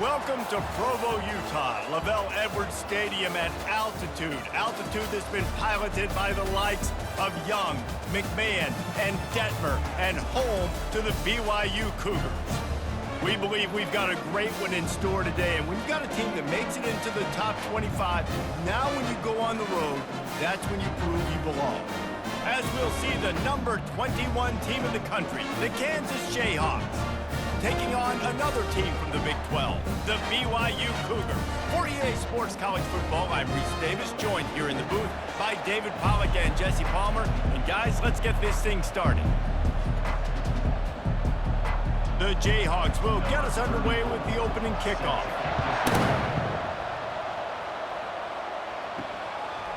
Welcome to Provo, Utah, Lavelle Edwards Stadium at altitude. Altitude that's been piloted by the likes of Young, McMahon, and Detmer, and home to the BYU Cougars. We believe we've got a great one in store today, and when you've got a team that makes it into the top 25, now when you go on the road, that's when you prove you belong. As we'll see the number 21 team in the country, the Kansas Jayhawks, taking on another team from the Big 12, the BYU Cougars. For EA Sports College Football, I'm Reese Davis, joined here in the booth by David Pollack and Jesse Palmer. And guys, let's get this thing started. The Jayhawks will get us underway with the opening kickoff.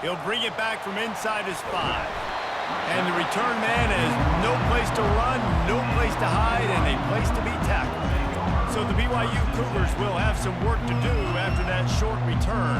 He'll bring it back from inside his 5. And the return man has no place to run, no place to hide, and a place to be tackled. So the BYU Cougars will have some work to do after that short return.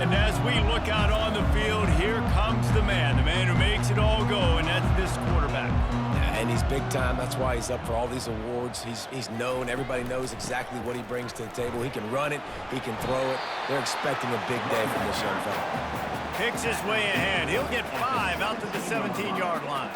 And as we look out on the field, here comes the man who makes it all go, and that's this quarterback. Yeah, and he's big time. That's why he's up for all these awards. He's known. Everybody knows exactly what he brings to the table. He can run it. He can throw it. They're expecting a big day from this young fella. Picks his way ahead. He'll get 5 out to the 17-yard line.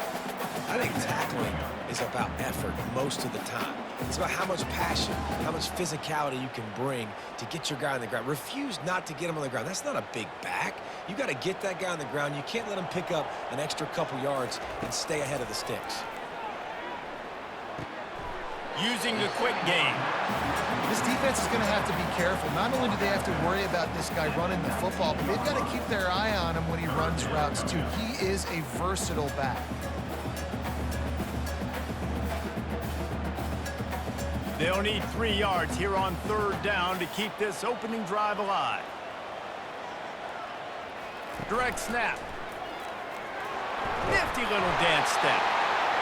I think tackling is about effort most of the time. It's about how much passion, how much physicality you can bring to get your guy on the ground. Refuse not to get him on the ground. That's not a big back. You got to get that guy on the ground. You can't let him pick up an extra couple yards and stay ahead of the sticks. Using the quick game. This defense is going to have to be careful. Not only do they have to worry about this guy running the football, but they've got to keep their eye on him when he runs routes, too. He is a versatile back. They'll need 3 yards here on 3rd down to keep this opening drive alive. Direct snap. Nifty little dance step.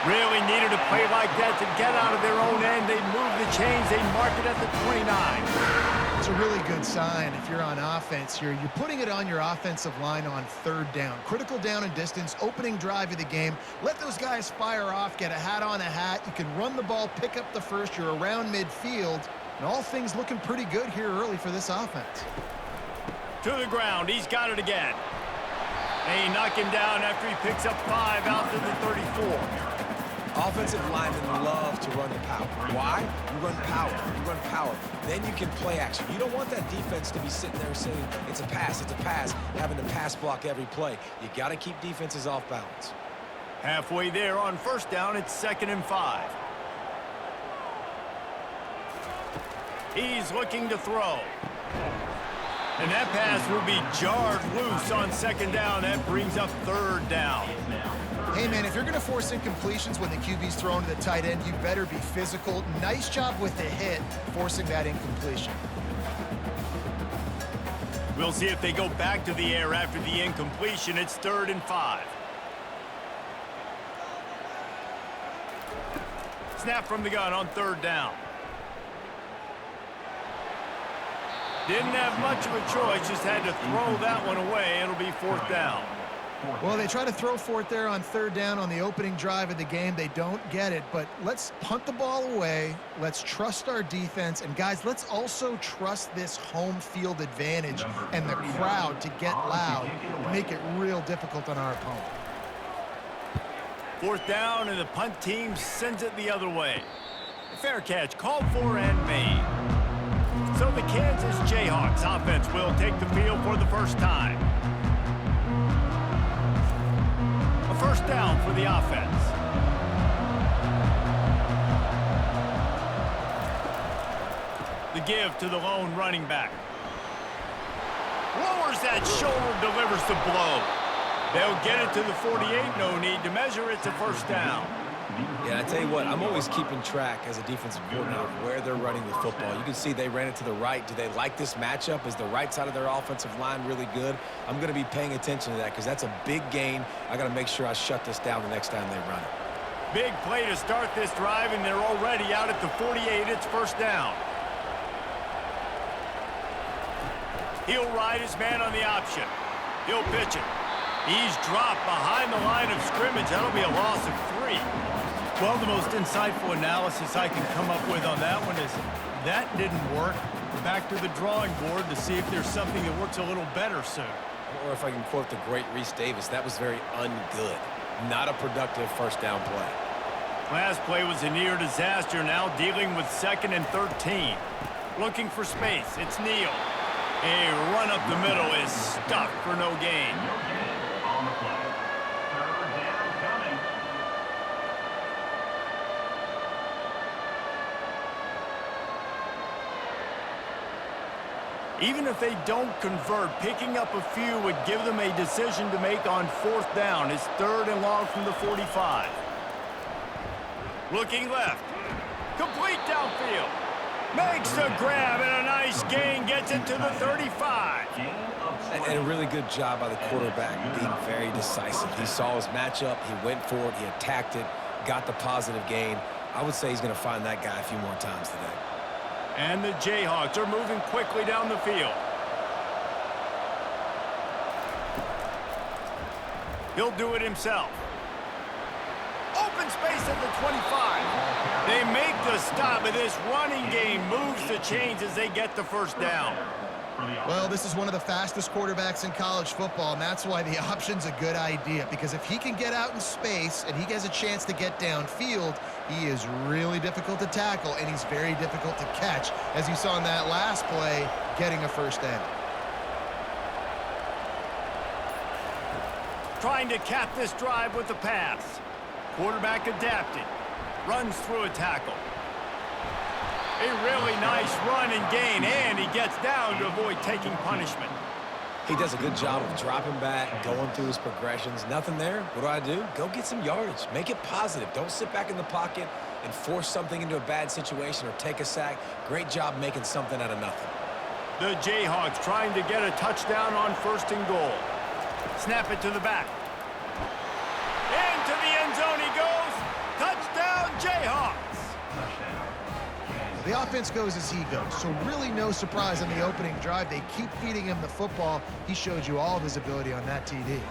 Really needed a play like that to get out of their own end. They move the chains. They mark it at the 29. It's a really good sign if you're on offense here. You're putting it on your offensive line on 3rd down. Critical down and distance, opening drive of the game. Let those guys fire off, get a hat on a hat. You can run the ball, pick up the first. You're around midfield. And all things looking pretty good here early for this offense. To the ground. He's got it again. And he knocked him down after he picks up 5 out to the 34. Offensive linemen love to run the power. Why? You run power. You run power. Then you can play action. You don't want that defense to be sitting there saying, it's a pass, having to pass block every play. You got to keep defenses off balance. Halfway there on 1st down, it's 2nd and 5. He's looking to throw. And that pass will be jarred loose on 2nd down. That brings up 3rd down. Hey, man, if you're going to force incompletions when the QB's thrown to the tight end, you better be physical. Nice job with the hit, forcing that incompletion. We'll see if they go back to the air after the incompletion. It's 3rd and 5. Snap from the gun on 3rd down. Didn't have much of a choice, just had to throw that one away. It'll be 4th down. Well, they try to throw for it there on 3rd down on the opening drive of the game. They don't get it, but let's punt the ball away. Let's trust our defense. And, guys, let's also trust this home field advantage and the crowd to get loud and make it real difficult on our opponent. 4th down, and the punt team sends it the other way. A fair catch called for and made. So the Kansas Jayhawks offense will take the field for the first time. A 1st down for the offense. The give to the lone running back. Lowers that shoulder, delivers the blow. They'll get it to the 48. No need to measure. It's a 1st down. Yeah, I tell you what, I'm always keeping track as a defensive coordinator of where they're running the football. You can see they ran it to the right. Do they like this matchup? Is the right side of their offensive line really good? I'm going to be paying attention to that because that's a big gain. I got to make sure I shut this down the next time they run it. Big play to start this drive, and they're already out at the 48. It's 1st down. He'll ride his man on the option. He'll pitch it. He's dropped behind the line of scrimmage. That'll be a loss of 3. Well, the most insightful analysis I can come up with on that one is That didn't work. Back to the drawing board to see if there's something that works a little better soon. Or if I can quote the great Reese Davis, that was very ungood. Not a productive first down play. Last play was a near disaster, now dealing with 2nd and 13. Looking for space, it's Neal. A run up the middle is stuck for no gain. On the play. 3rd down coming. Even if they don't convert, picking up a few would give them a decision to make on 4th down. It's 3rd and long from the 45. Looking left. Complete downfield. Makes the grab and a nice gain. Gets it to the 35. And a really good job by the quarterback being very decisive. He saw his matchup. He went for it. He attacked it. Got the positive gain. I would say he's going to find that guy a few more times today. And the Jayhawks are moving quickly down the field. He'll do it himself. Open space at the 25. They make the stop, and this running game moves the chains as they get the first down. Well, this is one of the fastest quarterbacks in college football, and that's why the option's a good idea, because if he can get out in space and he has a chance to get downfield, he is really difficult to tackle, and he's very difficult to catch, as you saw in that last play, getting a first down. Trying to cap this drive with the pass. Quarterback adapted. Runs through a tackle. A really nice run and gain, and he gets down to avoid taking punishment. He does a good job of dropping back, going through his progressions. Nothing there. What do? Go get some yardage. Make it positive. Don't sit back in the pocket and force something into a bad situation or take a sack. Great job making something out of nothing. The Jayhawks trying to get a touchdown on 1st and goal. Snap it to the back. Into the end zone he goes. Touchdown, Jayhawks. The offense goes as he goes, so really no surprise on the opening drive. They keep feeding him the football. He showed you all of his ability on that TD.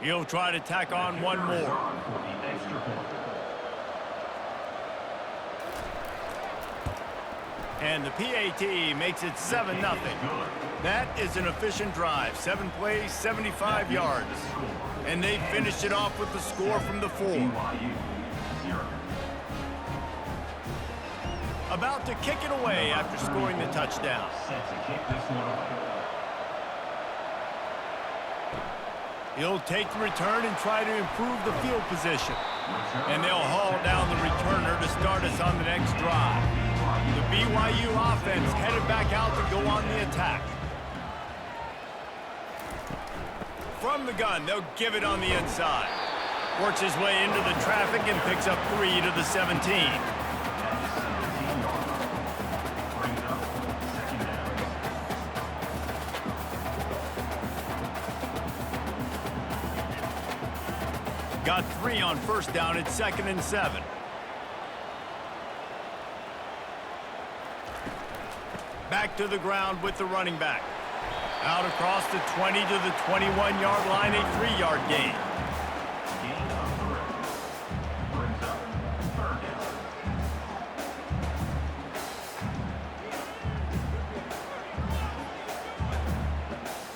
He'll try to tack on one more. And the PAT makes it 7-0. That is an efficient drive. 7 plays, 75 yards. And they finished it off with the score from the 4. About to kick it away after scoring the touchdown. He'll take the return and try to improve the field position. And they'll haul down the returner to start us on the next drive. The BYU offense headed back out to go on the attack. From the gun, they'll give it on the inside. Works his way into the traffic and picks up 3 to the 17. Got 3 on 1st down at 2nd and 7. Back to the ground with the running back. Out across the 20 to the 21-yard line, a 3-yard gain.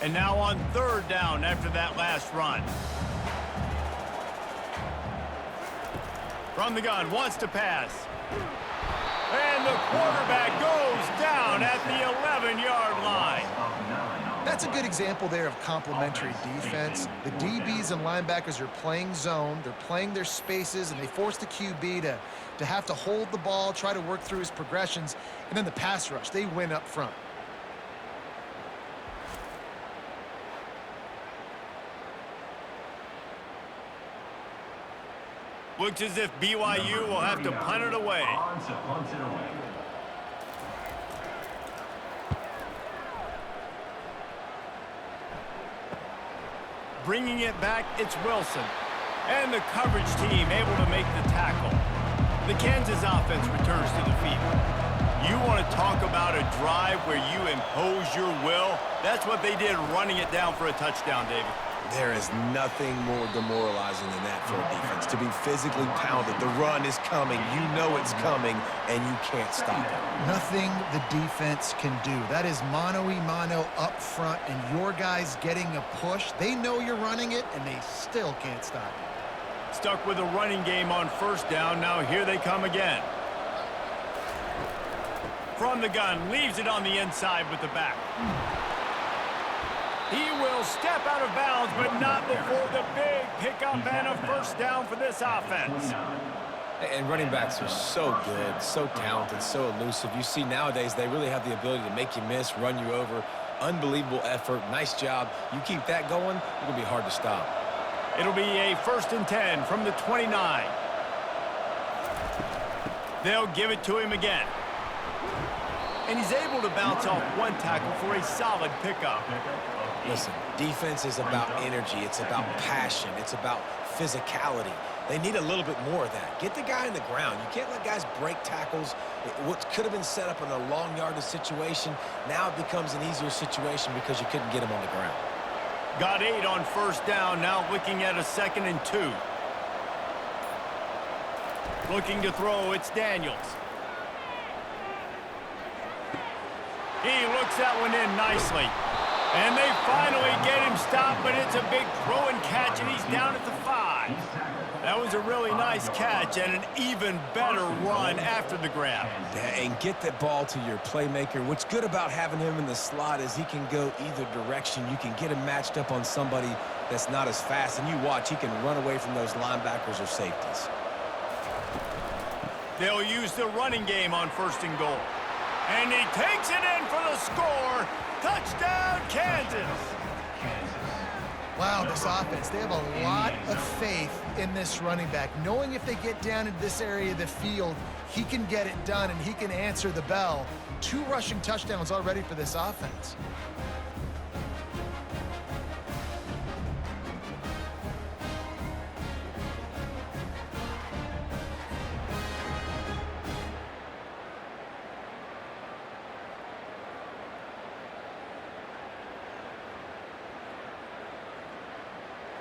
And now on 3rd down after that last run. From the gun, wants to pass. And the quarterback goes down at the 11-yard line. That's a good example there of complementary defense. The DBs and linebackers are playing zone, they're playing their spaces, and they force the QB to have to hold the ball, try to work through his progressions, and then the pass rush, they win up front. Looks as if BYU will have to punt it away. Bringing it back, it's Wilson. And the coverage team able to make the tackle. The Kansas offense returns to the field. You want to talk about a drive where you impose your will? That's what they did, running it down for a touchdown, David. There is nothing more demoralizing than that for a defense, to be physically pounded. The run is coming. You know it's coming, and you can't stop it. Nothing the defense can do. That is mano-a-mano up front, and your guys getting a push. They know you're running it, and they still can't stop it. Stuck with a running game on first down. Now here they come again. From the gun, leaves it on the inside with the back. He will step out of bounds, but not before the big pickup and a first down for this offense. And running backs are so good, so talented, so elusive. You see nowadays they really have the ability to make you miss, run you over. Unbelievable effort. Nice job. You keep that going, it's going to be hard to stop. It'll be a 1st and 10 from the 29. They'll give it to him again. And he's able to bounce off one tackle for a solid pickup. Listen, defense is about energy. It's about passion. It's about physicality. They need a little bit more of that. Get the guy in the ground. You can't let guys break tackles. What could have been set up in a long yardage situation, now it becomes an easier situation because you couldn't get him on the ground. Got 8 on first down, now looking at a 2nd and 2. Looking to throw, it's Daniels. He looks that one in nicely. And they finally get him stopped, but it's a big throw and catch, and he's down at the 5. That was a really nice catch and an even better run after the grab. Yeah, and get that ball to your playmaker. What's good about having him in the slot is he can go either direction. You can get him matched up on somebody that's not as fast, and you watch, he can run away from those linebackers or safeties. They'll use the running game on 1st and goal. And he takes it in for the score. Touchdown, Kansas. Wow, this offense, they have a lot of faith in this running back, knowing if they get down into this area of the field, he can get it done and he can answer the bell. 2 rushing touchdowns already for this offense.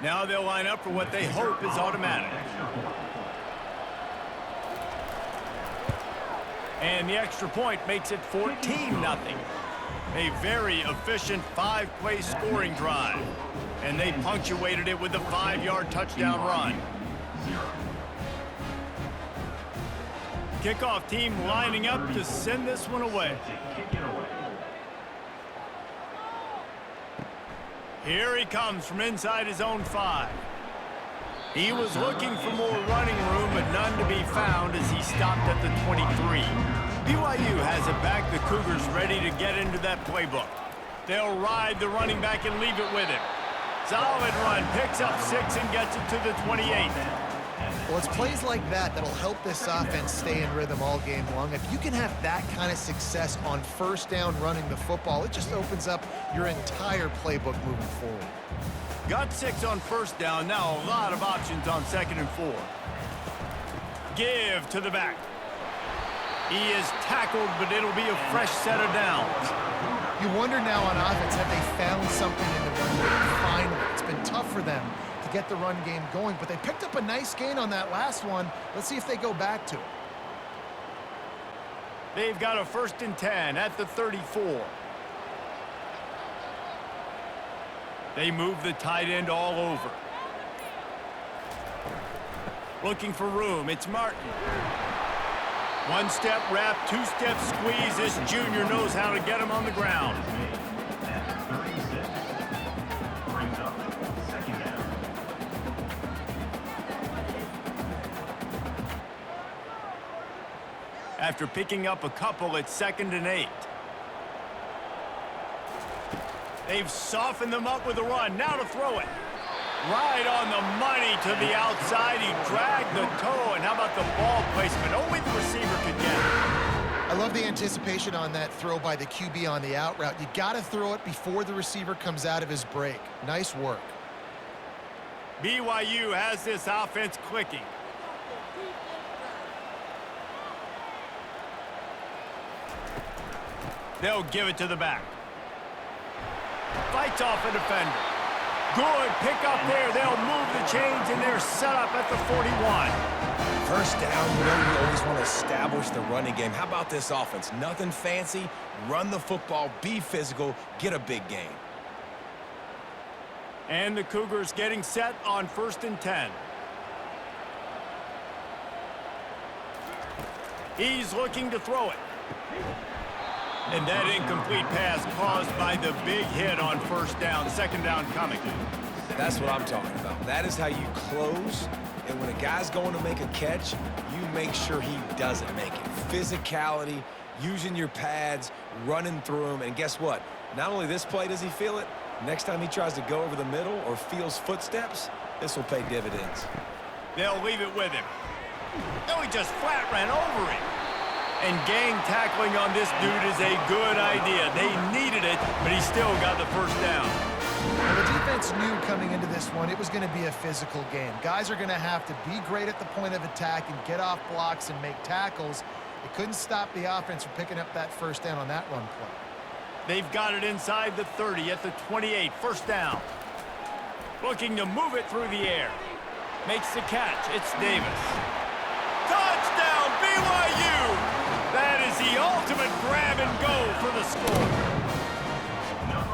Now they'll line up for what they hope is automatic. And the extra point makes it 14-0. A very efficient 5-play scoring drive. And they punctuated it with a 5-yard touchdown run. Kickoff team lining up to send this one away. Here he comes from inside his own 5. He was looking for more running room, but none to be found as he stopped at the 23. BYU has it back. The Cougars ready to get into that playbook. They'll ride the running back and leave it with him. Solid run, picks up 6 and gets it to the 28. Well, it's plays like that that'll help this offense stay in rhythm all game long. If you can have that kind of success on first down running the football, it just opens up your entire playbook moving forward. Got 6 on first down. Now a lot of options on 2nd and 4. Give to the back. He is tackled, but it'll be a fresh set of downs. You wonder now on offense, have they found something in the run game? Finally, it's been tough for them to get the run game going, but they picked up a nice gain on that last one. Let's see if they go back to it. They've got a 1st and 10 at the 34. They move the tight end all over. Looking for room, it's Martin. 1-step wrap, 2-step squeeze. This junior knows how to get him on the ground. After picking up a couple, it's 2nd and 8. They've softened them up with a run. Now to throw it. Right on the money to the outside. He dragged the toe. And how about the ball placement? Only the receiver could get it. I love the anticipation on that throw by the QB on the out route. You got to throw it before the receiver comes out of his break. Nice work. BYU has this offense clicking. They'll give it to the back. Fights off a defender. Good pick up there. They'll move the chains, and they're set up at the 41. First down, you always want to establish the running game. How about this offense? Nothing fancy. Run the football, be physical, get a big gain. And the Cougars getting set on 1st and 10. He's looking to throw it. And that incomplete pass caused by the big hit on 1st down. 2nd down coming. That's what I'm talking about. That is how you close. And when a guy's going to make a catch, you make sure he doesn't make it. Physicality, using your pads, running through them. And guess what? Not only this play does he feel it, next time he tries to go over the middle or feels footsteps, this will pay dividends. They'll leave it with him. No, he just flat ran over him. And gang tackling on this dude is a good idea. They needed it, but he still got the 1st down. Well, the defense knew coming into this one it was going to be a physical game. Guys are going to have to be great at the point of attack and get off blocks and make tackles. They couldn't stop the offense from picking up that 1st down on that run play. They've got it inside the 30 at the 28. 1st down. Looking to move it through the air. Makes the catch. It's Davis. Touchdown, BYU! That is the ultimate grab and go for the score.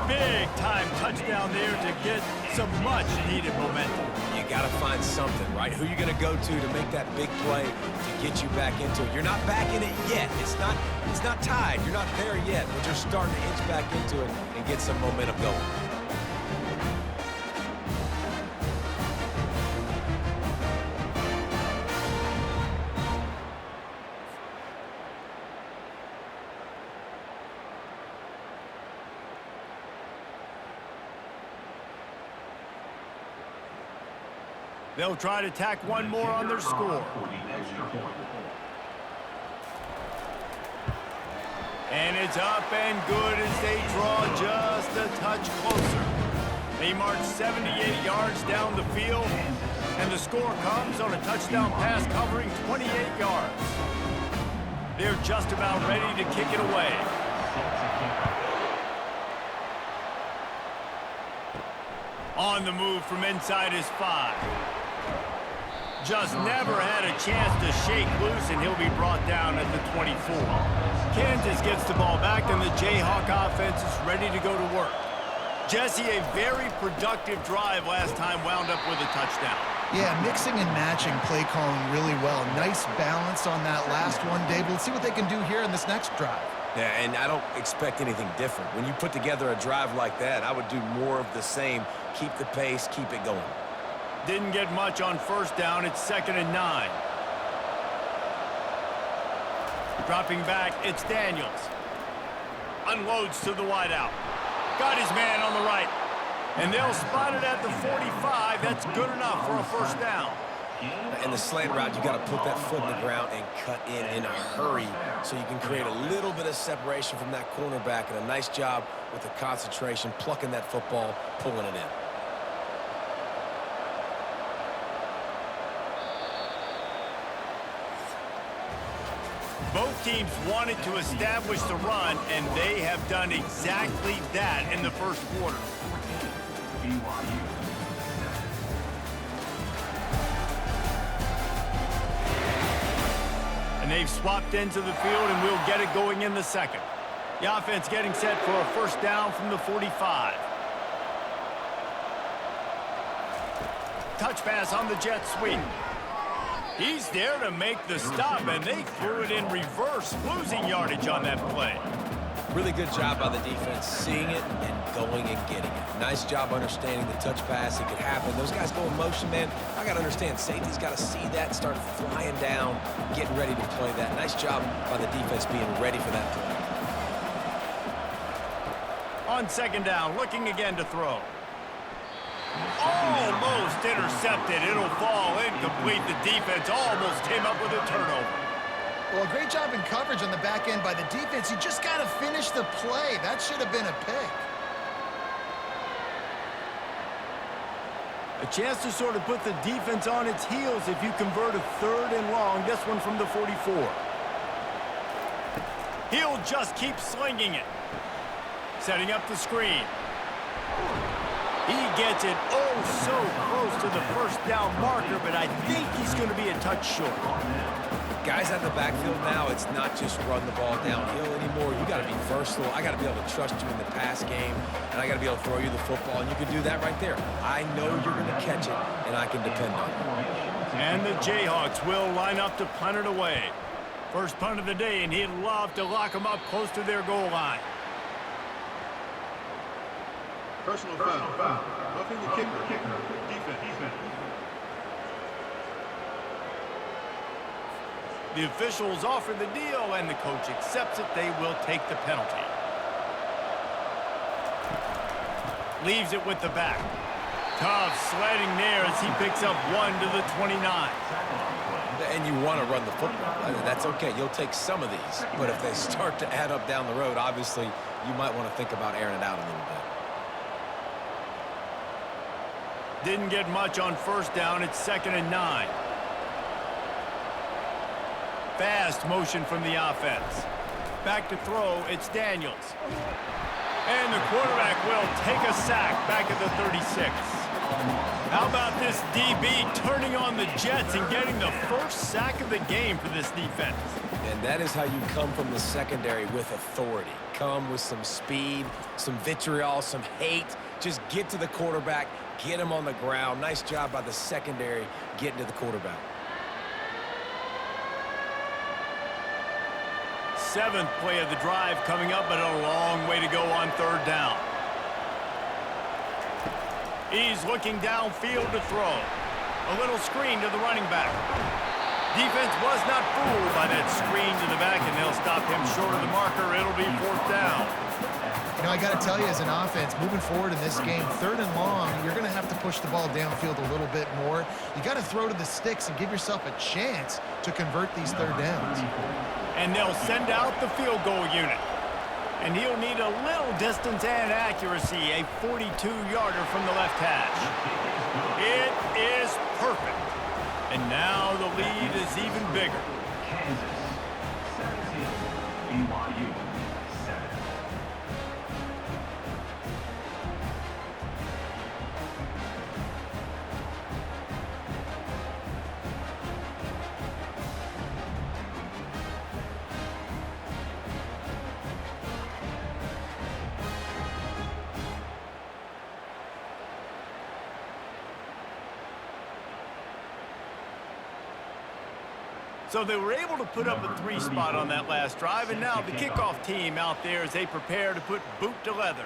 Big-time touchdown there to get some much-needed momentum. You got to find something, right? Who you going to go to make that big play to get you back into it? You're not back in it yet. It's not tied. You're not there yet, but you're starting to inch back into it and get some momentum going. They'll try to tack one more on their score. And it's up and good as they draw just a touch closer. They march 78 yards down the field, and the score comes on a touchdown pass covering 28 yards. They're just about ready to kick it away. On the move from inside his 5. Just never had a chance to shake loose, and he'll be brought down at the 24. Kansas gets the ball back, and the Jayhawk offense is ready to go to work. Jesse, a very productive drive last time wound up with a touchdown. Yeah, mixing and matching play calling really well. Nice balance on that last one, Dave. Let's see what they can do here in this next drive. Yeah, and I don't expect anything different. When you put together a drive like that, I would do more of the same. Keep the pace, keep it going. Didn't get much on 1st down. It's 2nd and 9. Dropping back, it's Daniels. Unloads to the wideout. Got his man on the right. And they'll spot it at the 45. That's good enough for a 1st down. In the slant route, you got to put that foot in the ground and cut in a hurry so you can create a little bit of separation from that cornerback. And a nice job with the concentration, plucking that football, pulling it in. Both teams wanted to establish the run, and they have done exactly that in the 1st quarter. BYU. And they've swapped into the field, and we'll get it going in the 2nd. The offense getting set for a 1st down from the 45. Touch pass on the jet sweep. He's there to make the stop, and they threw it in reverse, losing yardage on that play. Really good job by the defense, seeing it and going and getting it. Nice job understanding the touch pass. It could happen. Those guys go in motion, man. I got to understand, safety's got to see that, start flying down, getting ready to play that. Nice job by the defense being ready for that play. On 2nd down, looking again to throw. Almost intercepted. It'll fall incomplete. The defense almost came up with a turnover. Well, a great job in coverage on the back end by the defense. You just got to finish the play. That should have been a pick. A chance to sort of put the defense on its heels if you convert a 3rd and long. This one from the 44. He'll just keep slinging it. Setting up the screen. He gets it oh so close to the first down marker, but I think he's going to be a touch short. Guys out in the backfield now, it's not just run the ball downhill anymore. You got to be versatile. I got to be able to trust you in the pass game, and I got to be able to throw you the football, and you can do that right there. I know you're going to catch it, and I can depend on it. And the Jayhawks will line up to punt it away. First punt of the day, and he'd love to lock them up close to their goal line. Personal foul. Roughing the kicker. Defense. The officials offer the deal, and the coach accepts it. They will take the penalty. Leaves it with the back. Tough sledding there as he picks up 1 to the 29. And you want to run the football. I mean, that's okay. You'll take some of these. But if they start to add up down the road, obviously, you might want to think about airing it out a little bit. Didn't get much on first down. It's 2nd and 9. Fast motion from the offense. Back to throw. It's Daniels. And the quarterback will take a sack back at the 36. How about this DB turning on the Jets and getting the first sack of the game for this defense? And that is how you come from the secondary with authority. Come with some speed, some vitriol, some hate. Just get to the quarterback, get him on the ground. Nice job by the secondary getting to the quarterback. 7th play of the drive coming up, but a long way to go on 3rd down. He's looking downfield to throw. A little screen to the running back. Defense was not fooled by that screen to the back, and they'll stop him short of the marker. It'll be 4th down. You know, I got to tell you, as an offense, moving forward in this game, 3rd and long, you're going to have to push the ball downfield a little bit more. You got to throw to the sticks and give yourself a chance to convert these 3rd downs. And they'll send out the field goal unit. And he'll need a little distance and accuracy, a 42-yarder from the left hash. It is perfect. And now the lead is even bigger. Kansas 17, BYU 7. So they were able to put up a 3 spot on that last drive, and now the kickoff team out there as they prepare to put boot to leather.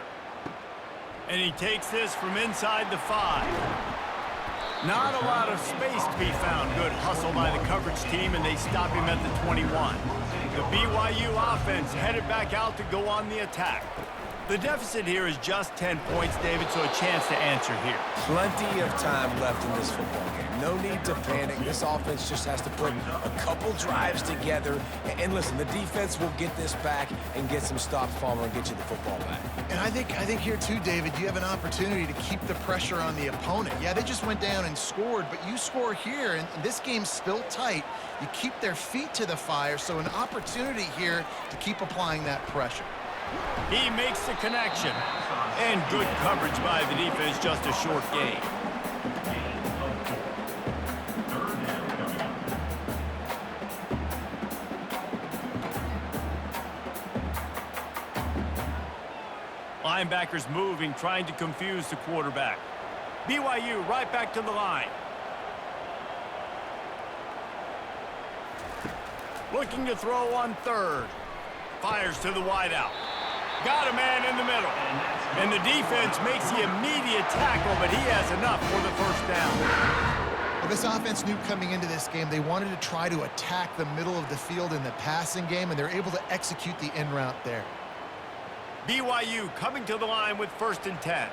And he takes this from inside the 5. Not a lot of space to be found. Good hustle by the coverage team, and they stop him at the 21. The BYU offense headed back out to go on the attack. The deficit here is just 10 points, David, so a chance to answer here. Plenty of time left in this football game. No need to panic. This offense just has to put a couple drives together. And listen, the defense will get this back and get some stops, Palmer, and get you the football back. And I think here, too, David, you have an opportunity to keep the pressure on the opponent. Yeah, they just went down and scored, but you score here, and this game's still tight. You keep their feet to the fire, so an opportunity here to keep applying that pressure. He makes the connection. And good coverage by the defense, just a short gain. Linebackers moving, trying to confuse the quarterback. BYU right back to the line. Looking to throw on 3rd. Fires to the wideout. Got a man in the middle. And the defense makes the immediate tackle, but he has enough for the first down. Well, this offense knew coming into this game they wanted to try to attack the middle of the field in the passing game, and they're able to execute the in route there. BYU coming to the line with 1st and 10.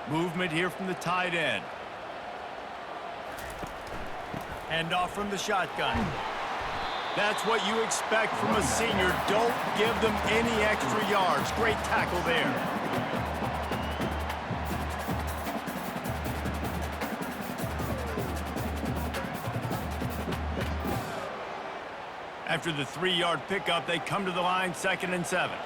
Movement here from the tight end. Hand off from the shotgun. That's what you expect from a senior. Don't give them any extra yards. Great tackle there. After the 3-yard pickup, they come to the line, 2nd and 7.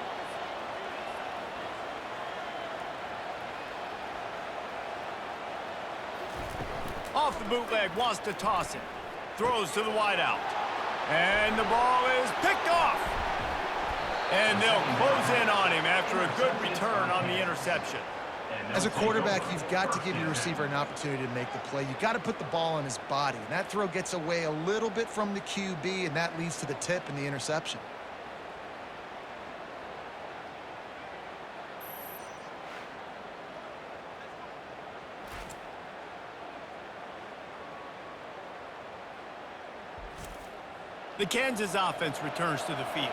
Off the bootleg, wants to toss it. Throws to the wideout. And the ball is picked off. And they'll close in on him after a good return on the interception. As a quarterback, you've got to give your receiver an opportunity to make the play. You've got to put the ball on his body. And that throw gets away a little bit from the QB, and that leads to the tip and the interception. The Kansas offense returns to the field.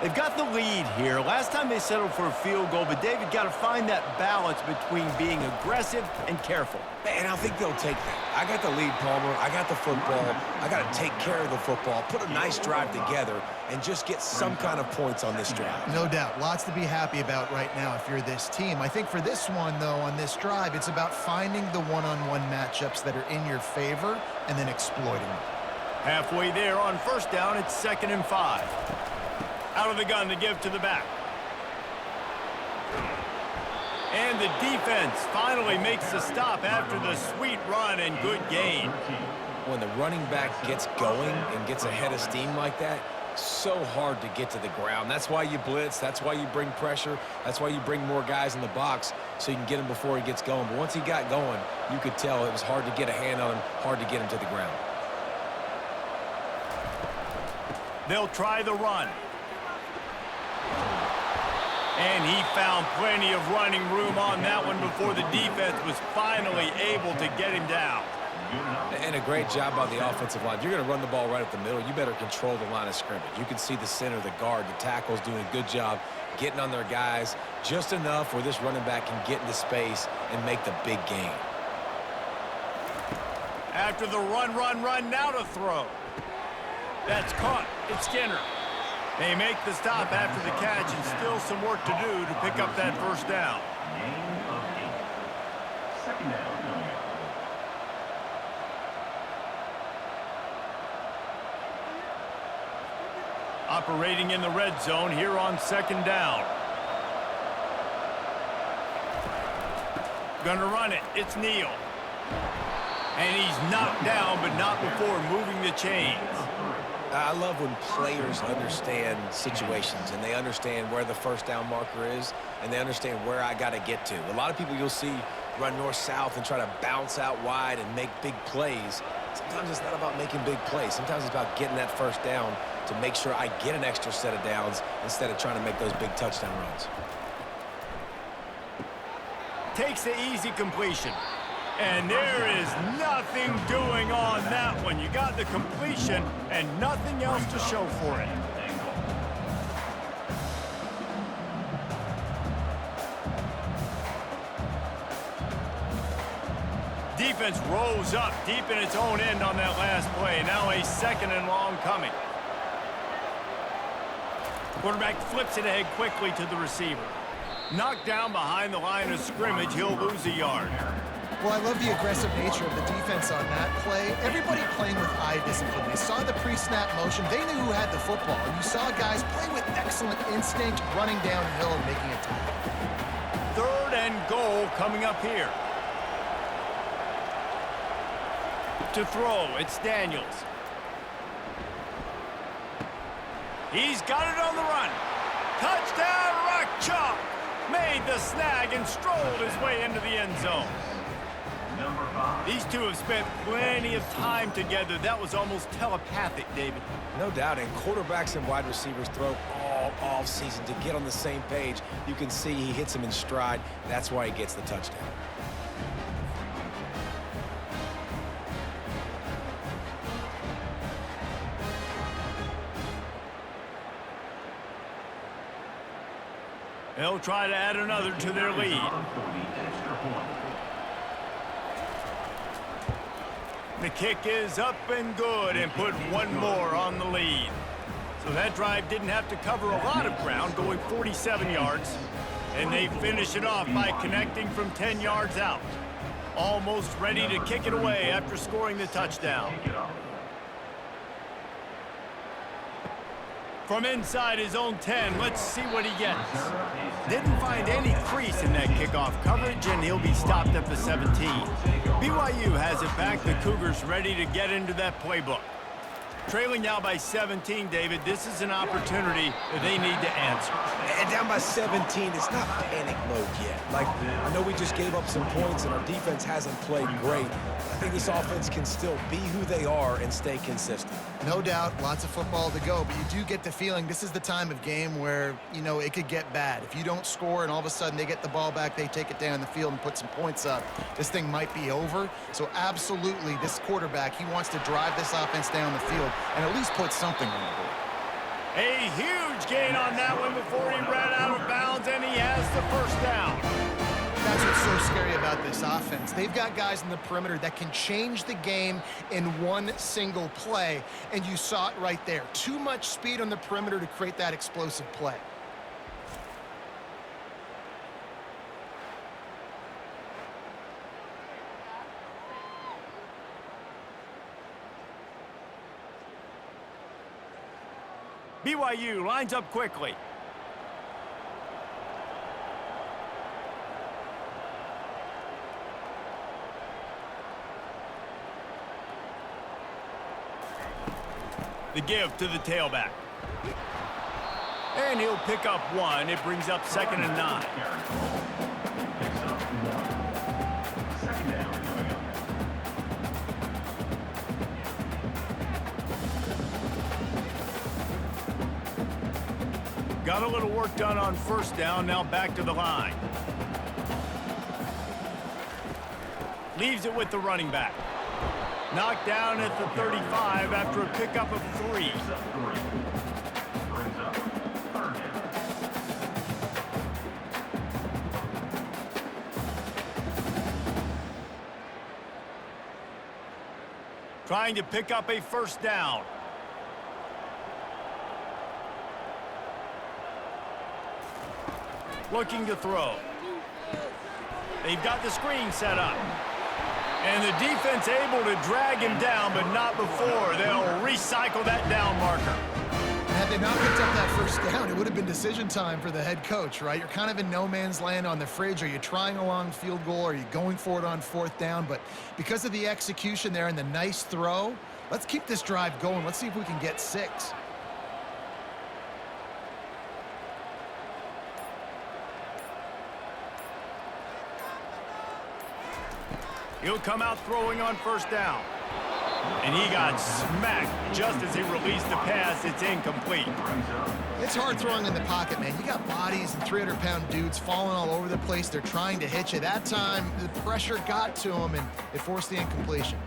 They've got the lead here. Last time they settled for a field goal, but David got to find that balance between being aggressive and careful. And I think they'll take that. I got the lead, Palmer. I got the football. I got to take care of the football, put a nice drive together, and just get some kind of points on this drive. No doubt. Lots to be happy about right now if you're this team. I think for this one, though, on this drive, it's about finding the one-on-one matchups that are in your favor and then exploiting them. Halfway there on 1st down, it's 2nd and 5. Out of the gun to give to the back. And the defense finally makes the stop after the sweet run and good gain. When the running back gets going and gets ahead of steam like that, so hard to get to the ground. That's why you blitz. That's why you bring pressure. That's why you bring more guys in the box so you can get him before he gets going. But once he got going, you could tell it was hard to get a hand on him, hard to get him to the ground. They'll try the run. And he found plenty of running room on that one before the defense was finally able to get him down. And a great job by the offensive line. If you're going to run the ball right up the middle, you better control the line of scrimmage. You can see the center, the guard, the tackles doing a good job getting on their guys just enough where this running back can get into space and make the big gain. After the run, now to throw. That's caught. It's Skinner. They make the stop after the catch, and still some work to do to pick up that 1st down. Gain of 8. 2nd down. Operating in the red zone here on 2nd down. Gonna run it. It's Neal. And he's knocked down, but not before moving the chains. I love when players understand situations and they understand where the 1st down marker is and they understand where I got to get to. A lot of people you'll see run north-south and try to bounce out wide and make big plays. Sometimes it's not about making big plays. Sometimes it's about getting that 1st down to make sure I get an extra set of downs instead of trying to make those big touchdown runs. Takes the easy completion. And there is nothing doing on that one. You got the completion and nothing else to show for it. Defense rose up deep in its own end on that last play. Now a 2nd and long coming. Quarterback flips it ahead quickly to the receiver. Knocked down behind the line of scrimmage, he'll lose a yard. Well, I love the aggressive nature of the defense on that play. Everybody playing with eye discipline. They saw the pre-snap motion. They knew who had the football. And you saw guys play with excellent instinct, running downhill and making a tackle. 3rd and goal coming up here. To throw, it's Daniels. He's got it on the run. Touchdown, Rock Chalk. Made the snag and strolled his way into the end zone. Number 5. These two have spent plenty of time together. That was almost telepathic, David. No doubt, and quarterbacks and wide receivers throw all off-season to get on the same page. You can see he hits him in stride. That's why he gets the touchdown. They'll try to add another to their lead. The kick is up and good and put one more on the lead. So that drive didn't have to cover a lot of ground, going 47 yards. And they finish it off by connecting from 10 yards out. Almost ready to kick it away after scoring the touchdown. From inside his own 10, let's see what he gets. Didn't find any crease in that kickoff coverage, and he'll be stopped at the 17. BYU has it back. The Cougars ready to get into that playbook. Trailing now by 17, David. This is an opportunity that they need to answer. And down by 17, it's not panic mode yet. Like, I know we just gave up some points and our defense hasn't played great. I think this offense can still be who they are and stay consistent. No doubt, lots of football to go, but you do get the feeling this is the time of game where, you know, it could get bad. If you don't score and all of a sudden they get the ball back, they take it down the field and put some points up, this thing might be over. So absolutely, this quarterback, he wants to drive this offense down the field and at least put something on the board. A huge gain on that one before he ran out of bounds, and he has the first down. That's what's so scary about this offense. They've got guys in the perimeter that can change the game in one single play, and you saw it right there. Too much speed on the perimeter to create that explosive play. BYU lines up quickly. The give to the tailback. And he'll pick up one. It brings up 2nd and 9. Got a little work done on first down, now back to the line. Leaves it with the running back. Knocked down at the 35 after a pickup of 3. Trying to pick up a first down. Looking to throw. They've got the screen set up. And the defense able to drag him down, but not before. They'll recycle that down marker. Had they not picked up that first down, it would have been decision time for the head coach, right? You're kind of in no man's land on the fridge. Are you trying a long field goal? Are you going for it on 4th down? But because of the execution there and the nice throw, let's keep this drive going. Let's see if we can get 6. He'll come out throwing on first down. And he got smacked just as he released the pass. It's incomplete. It's hard throwing in the pocket, man. You got bodies and 300-pound dudes falling all over the place. They're trying to hit you. That time, the pressure got to him, and it forced the incompletion.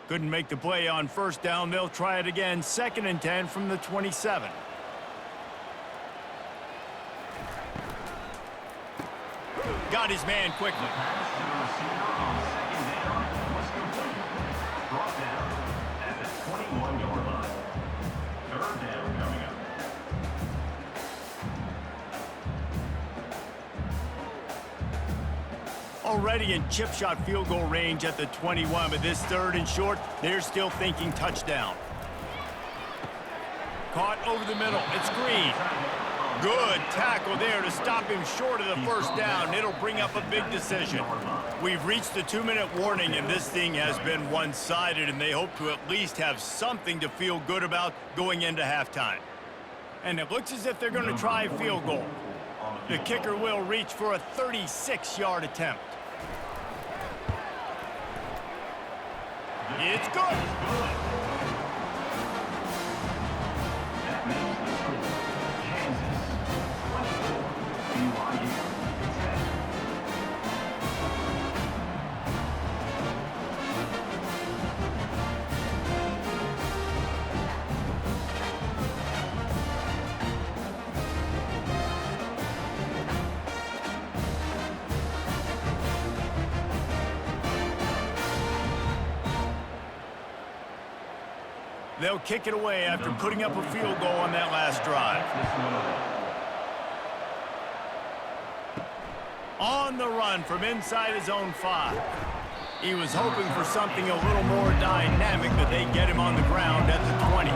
Couldn't make the play on first down. They'll try it again. 2nd and 10 from the 27. Got his man quickly. Already in chip shot field goal range at the 21, but this 3rd and short, they're still thinking touchdown. Caught over the middle. It's Green. Good tackle there to stop him short of the first down. It'll bring up a big decision. We've reached the 2-minute warning, and this thing has been one-sided, and they hope to at least have something to feel good about going into halftime. And it looks as if they're going to try a field goal. The kicker will reach for a 36-yard attempt. It's good. They'll kick it away after putting up a field goal on that last drive. On the run from inside his own 5. He was hoping for something a little more dynamic, but they get him on the ground at the 20.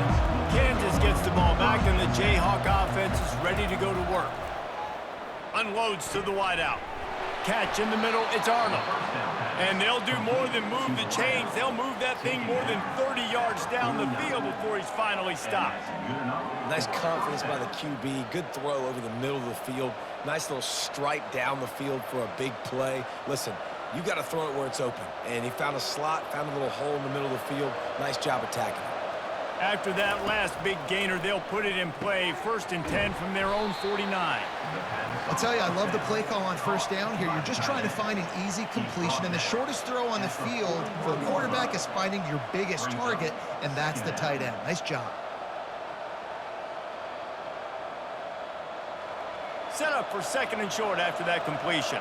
Kansas gets the ball back, and the Jayhawk offense is ready to go to work. Unloads to the wideout. Catch in the middle, it's Arnold. And they'll do more than move the chains. They'll move that thing more than 30 yards down the field before he's finally stopped. Nice confidence by the QB. Good throw over the middle of the field. Nice little stripe down the field for a big play. Listen, you got to throw it where it's open. And he found a slot, found a little hole in the middle of the field. Nice job attacking it. After that last big gainer, they'll put it in play. 1st and 10 from their own 49. I'll tell you, I love the play call on 1st down here. You're just trying to find an easy completion, and the shortest throw on the field for the quarterback is finding your biggest target, and that's the tight end. Nice job. Set up for 2nd and short after that completion.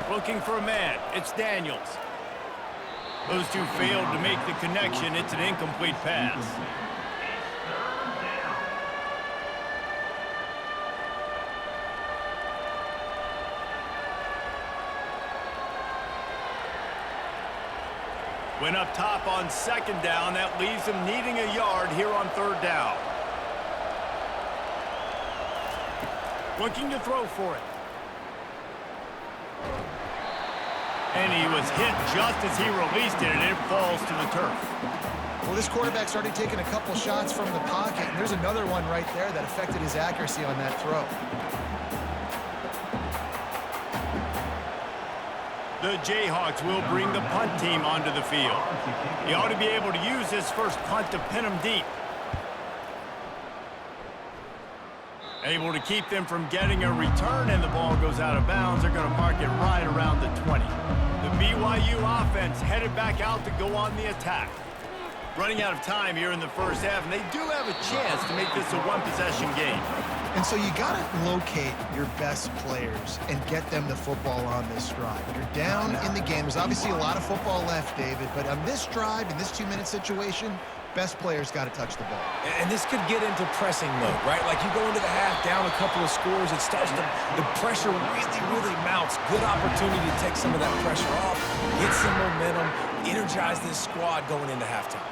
Looking for a man. It's Daniels. Those two failed to make the connection. It's an incomplete pass. Went up top on 2nd down. That leaves them needing a yard here on 3rd down. Looking to throw for it. And he was hit just as he released it, and it falls to the turf. Well, this quarterback's already taken a couple shots from the pocket, and there's another one right there that affected his accuracy on that throw. The Jayhawks will bring the punt team onto the field. He ought to be able to use this first punt to pin them deep. Able to keep them from getting a return, and the ball goes out of bounds. They're going to mark it right around the 20. The BYU offense headed back out to go on the attack. Running out of time here in the 1st half, and they do have a chance to make this a one-possession game. And so you got to locate your best players and get them the football on this drive. You're down in the game. There's obviously a lot of football left, David, but on this drive, in this 2-minute situation, best players got to touch the ball. And this could get into pressing mode, right? Like you go into the half, down a couple of scores, it starts to, the pressure really mounts. Good opportunity to take some of that pressure off, get some momentum, energize this squad going into halftime.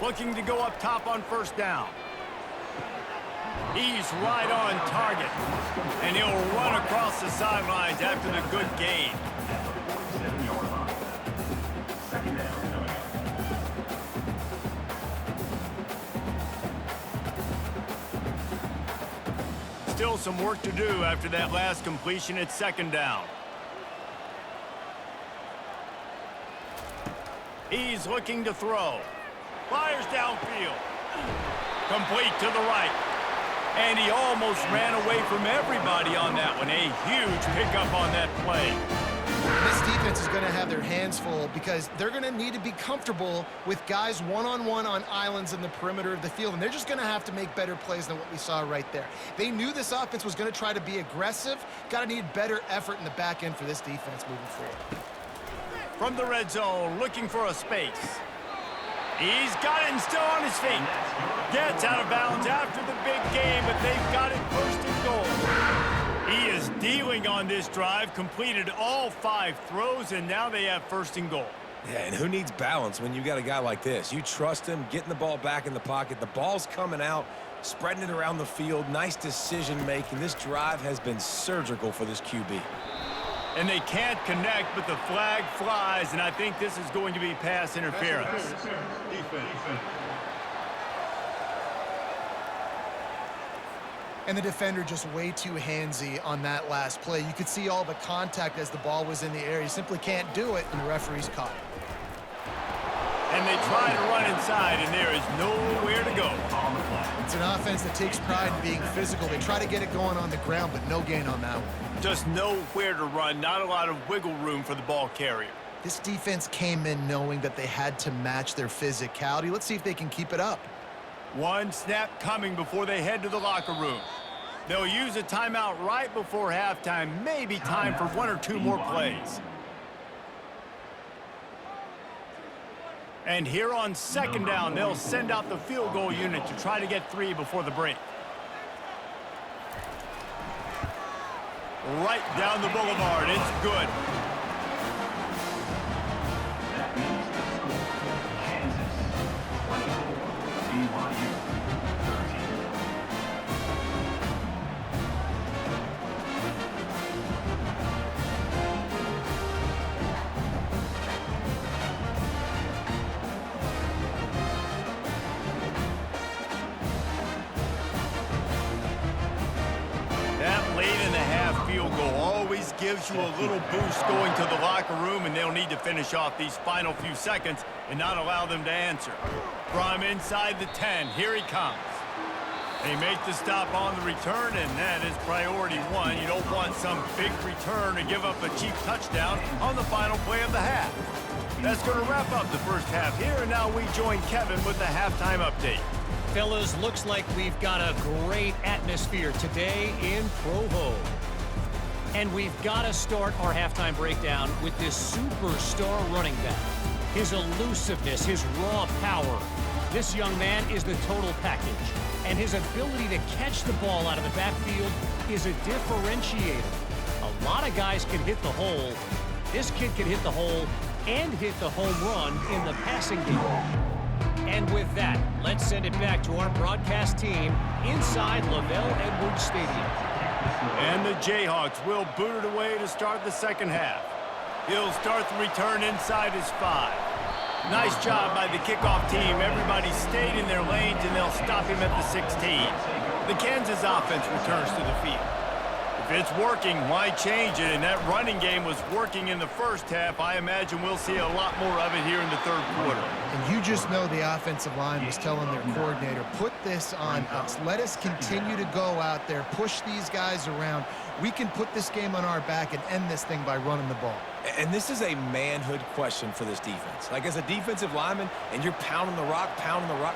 Looking to go up top on 1st down. He's right on target. And he'll run across the sidelines after the good gain. 7-yard line. 2nd down. Still some work to do after that last completion at 2nd down. He's looking to throw. Fires downfield. Complete to the right. And he almost ran away from everybody on that one. A huge pickup on that play. This defense is going to have their hands full because they're going to need to be comfortable with guys one-on-one on islands in the perimeter of the field, and they're just going to have to make better plays than what we saw right there. They knew this offense was going to try to be aggressive. Got to need better effort in the back end for this defense moving forward. From the red zone, looking for a space. He's got it and still on his feet. Gets out of bounds after the big game, but they've got it 1st and goal. He is dealing on this drive, completed all 5 throws, and now they have 1st and goal. Yeah, and who needs balance when you got a guy like this? You trust him, getting the ball back in the pocket. The ball's coming out, spreading it around the field. Nice decision-making. This drive has been surgical for this QB. And they can't connect, but the flag flies, and I think this is going to be pass interference. Defense. And the defender just way too handsy on that last play. You could see all the contact as the ball was in the air. You simply can't do it, and the referee's caught it. And they try to run inside, and there is nowhere to go. It's an offense that takes pride in being physical. They try to get it going on the ground, but no gain on that one. Just nowhere to run, not a lot of wiggle room for the ball carrier. This defense came in knowing that they had to match their physicality. Let's see if they can keep it up. One snap coming before they head to the locker room. They'll use a timeout right before halftime, maybe time for 1 or 2 more plays. And here on second down, they'll send out the field goal unit to try to get 3 before the break. Right down the boulevard. It's good. That means the score, Kansas 24, BYU 13. That late-in-the-half field goal always gives you a little boost going to the locker room, and they'll need to finish off these final few seconds and not allow them to answer. From inside the 10, here he comes. They make the stop on the return, and that is priority 1. You don't want some big return to give up a cheap touchdown on the final play of the half. That's going to wrap up the first half here, and now we join Kevin with the halftime update. Fellas, looks like we've got a great atmosphere today in Provo. And we've got to start our halftime breakdown with this superstar running back. His elusiveness, his raw power. This young man is the total package. And his ability to catch the ball out of the backfield is a differentiator. A lot of guys can hit the hole. This kid can hit the hole and hit the home run in the passing game. And with that, let's send it back to our broadcast team inside Lavelle Edwards Stadium. And the Jayhawks will boot it away to start the second half. He'll start the return inside his 5. Nice job by the kickoff team. Everybody stayed in their lanes, and they'll stop him at the 16. The Kansas offense returns to the field. If it's working, why change it? And that running game was working in the first half. I imagine we'll see a lot more of it here in the third quarter. And you just know the offensive line was telling their coordinator, put this on us. Let us continue to go out there, push these guys around. We can put this game on our back and end this thing by running the ball. And this is a manhood question for this defense. Like, as a defensive lineman, and you're pounding the rock,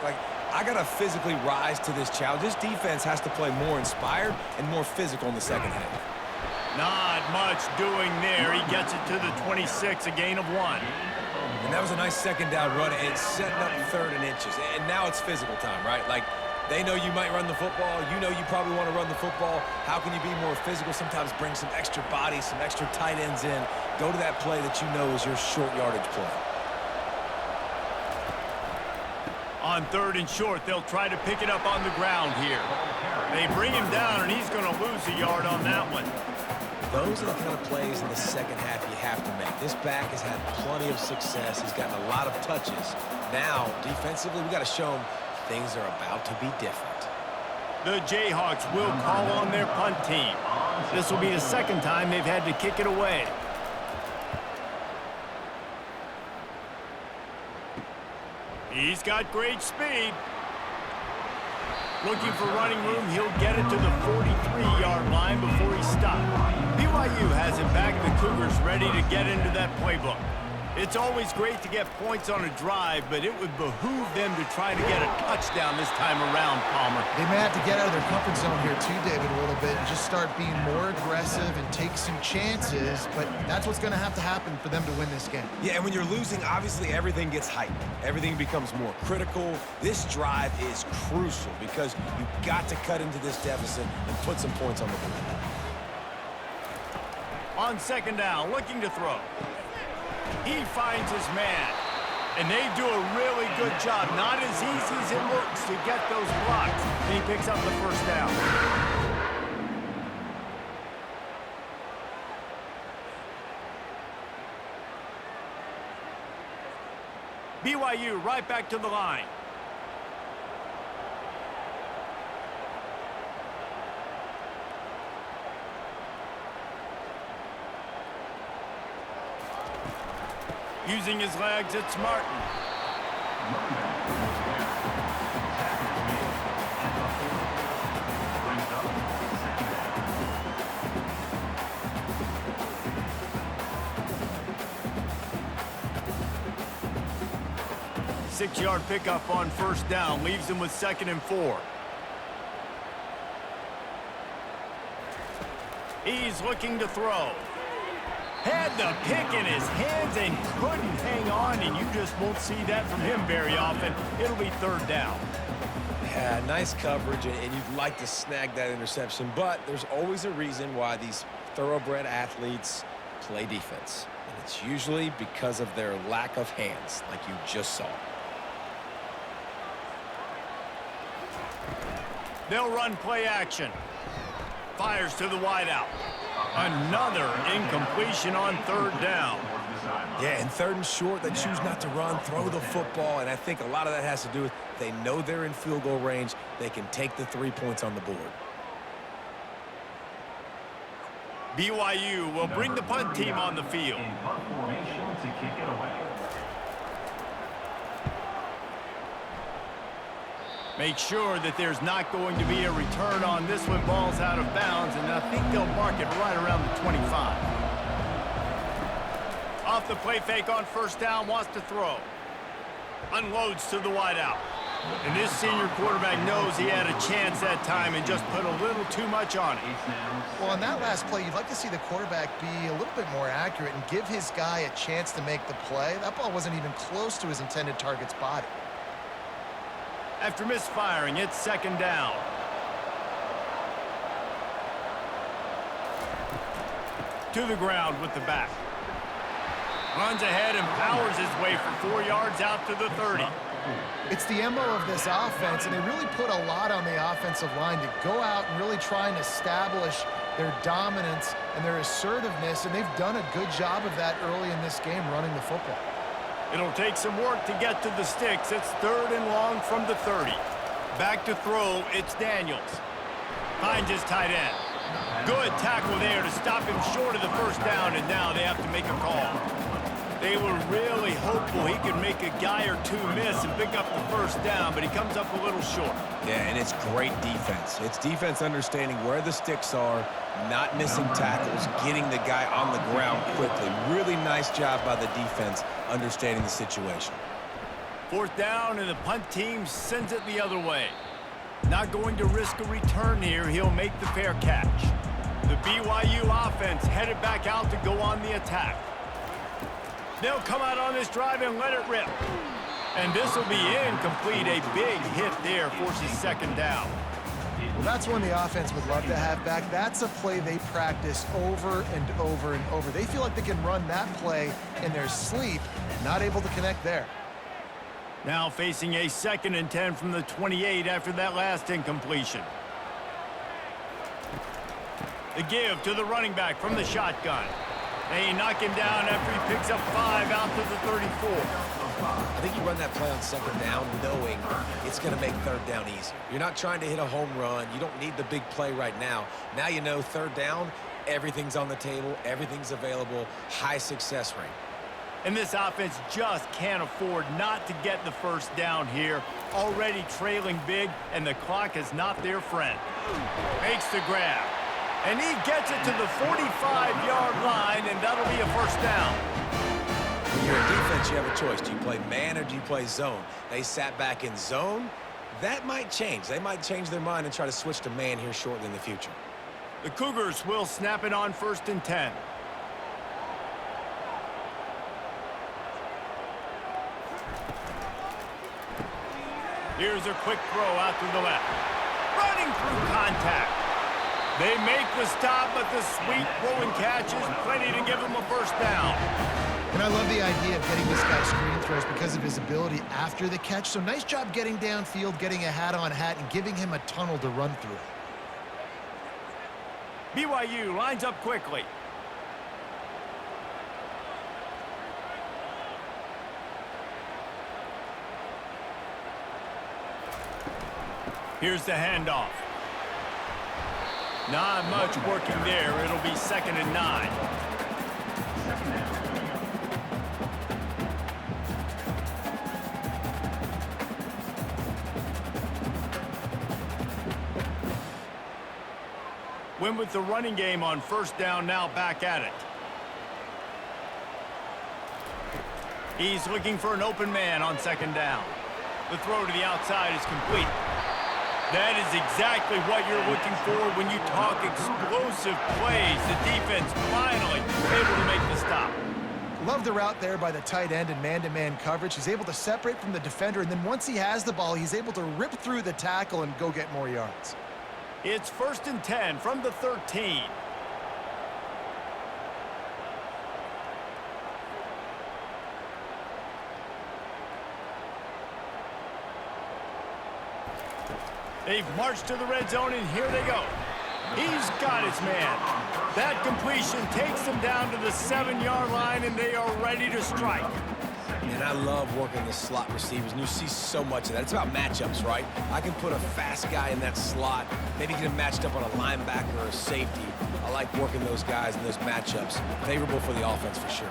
like, I got to physically rise to this challenge. This defense has to play more inspired and more physical in the second half. Not much doing there. He gets it to the 26, a gain of 1. And that was a nice second down run, and it's setting up 3rd and inches. And now it's physical time, right? Like, they know you might run the football. You know you probably want to run the football. How can you be more physical? Sometimes bring some extra bodies, some extra tight ends in. Go to that play that you know is your short yardage play. On 3rd and short, they'll try to pick it up on the ground here. They bring him down, and he's going to lose a yard on that one. Those are the kind of plays in the second half you have to make. This back has had plenty of success. He's gotten a lot of touches. Now, defensively, we got to show him things are about to be different. The Jayhawks will call on their punt team. This will be the second time they've had to kick it away. He's got great speed. Looking for running room, he'll get it to the 43-yard line before he stops. BYU has it back. The Cougars ready to get into that playbook. It's always great to get points on a drive, but it would behoove them to try to get a touchdown this time around, Palmer. They may have to get out of their comfort zone here too, David, a little bit and just start being more aggressive and take some chances, but that's what's going to have to happen for them to win this game. Yeah, and when you're losing, obviously everything gets heightened. Everything becomes more critical. This drive is crucial because you've got to cut into this deficit and put some points on the board. On second down, looking to throw. He finds his man, and they do a really good job. Not as easy as it looks to get those blocks, and he picks up the first down. BYU right back to the line. Using his legs, it's Martin. Six-yard pickup on first down, leaves him with 2nd and 4. He's looking to throw. Had the pick in his hands and couldn't hang on, and you just won't see that from him very often. It'll be third down. Yeah, nice coverage, and you'd like to snag that interception, but there's always a reason why these thoroughbred athletes play defense. And it's usually because of their lack of hands, like you just saw. They'll run play action. Fires to the wideout. Another incompletion on third down. Yeah, and third and short, they choose not to run, throw the football, and I think a lot of that has to do with they know they're in field goal range. They can take the 3 points on the board. BYU will bring the punt team on the field. In punt formation to kick it away. Make sure that there's not going to be a return on this one. Ball's out of bounds, and I think they'll mark it right around the 25. Off the play fake on first down, wants to throw. Unloads to the wideout. And this senior quarterback knows he had a chance that time and just put a little too much on it. Well, on that last play, you'd like to see the quarterback be a little bit more accurate and give his guy a chance to make the play. That ball wasn't even close to his intended target's body. After misfiring, it's second down. To the ground with the back. Runs ahead and powers his way for 4 yards out to the 30. It's the MO of this offense, and they really put a lot on the offensive line to go out and really try and establish their dominance and their assertiveness, and they've done a good job of that early in this game running the football. It'll take some work to get to the sticks. It's third and long from the 30. Back to throw, it's Daniels. Finds his tight end. Good tackle there to stop him short of the first down, and now they have to make a call. They were really hopeful he could make a guy or two miss and pick up the first down, but he comes up a little short. Yeah, and it's great defense. It's defense understanding where the sticks are, not missing tackles, getting the guy on the ground quickly. Really nice job by the defense understanding the situation. Fourth down, and the punt team sends it the other way. Not going to risk a return here. He'll make the fair catch. The BYU offense headed back out to go on the attack. They'll come out on this drive and let it rip. And this will be incomplete. A big hit there forces second down. Well, that's one the offense would love to have back. That's a play they practice over and over and over. They feel like they can run that play in their sleep, not able to connect there. Now facing a 2nd and 10 from the 28 after that last incompletion. The give to the running back from the shotgun. They knock him down after he picks up 5 out to the 34. I think you run that play on second down knowing it's going to make third down easier. You're not trying to hit a home run. You don't need the big play right now. Now you know third down, everything's on the table, everything's available, high success rate. And this offense just can't afford not to get the first down here. Already trailing big, and the clock is not their friend. Makes the grab. And he gets it to the 45-yard line, and that'll be a first down. When you're in defense, you have a choice. Do you play man or do you play zone? They sat back in zone. That might change. They might change their mind and try to switch to man here shortly in the future. The Cougars will snap it on 1st and 10. Here's a quick throw out to the left. Running through contact. They make the stop, but the sweet throw and catch is plenty to give them a first down. And I love the idea of getting this guy screen throws because of his ability after the catch. So nice job getting downfield, getting a hat-on-hat, and giving him a tunnel to run through. BYU lines up quickly. Here's the handoff. Not much working there. It'll be 2nd and 9. Win with the running game on first down, now back at it. He's looking for an open man on 2nd down. The throw to the outside is complete. That is exactly what you're looking for when you talk explosive plays. The defense finally able to make the stop. Love the route there by the tight end in man-to-man coverage. He's able to separate from the defender, and then once he has the ball, he's able to rip through the tackle and go get more yards. It's 1st and 10 from the 13. They've marched to the red zone, and here they go. He's got his man. That completion takes them down to the 7-yard line, and they are ready to strike. And I love working the slot receivers, and you see so much of that. It's about matchups, right? I can put a fast guy in that slot, maybe get him matched up on a linebacker or a safety. I like working those guys in those matchups. Favorable for the offense for sure.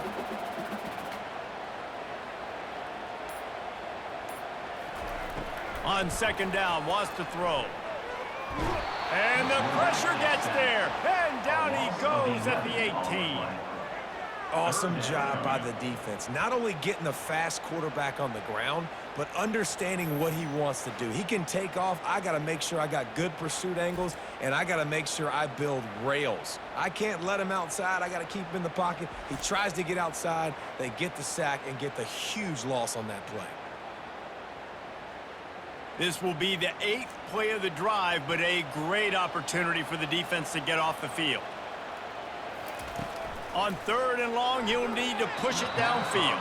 On 2nd down, wants to throw. And the pressure gets there. And down he goes at the 18. Awesome job by the defense. Not only getting the fast quarterback on the ground, but understanding what he wants to do. He can take off. I got to make sure I got good pursuit angles, and I got to make sure I build rails. I can't let him outside. I got to keep him in the pocket. He tries to get outside. They get the sack and get the huge loss on that play. This will be the 8th play of the drive, but a great opportunity for the defense to get off the field. On 3rd and long, he'll need to push it downfield.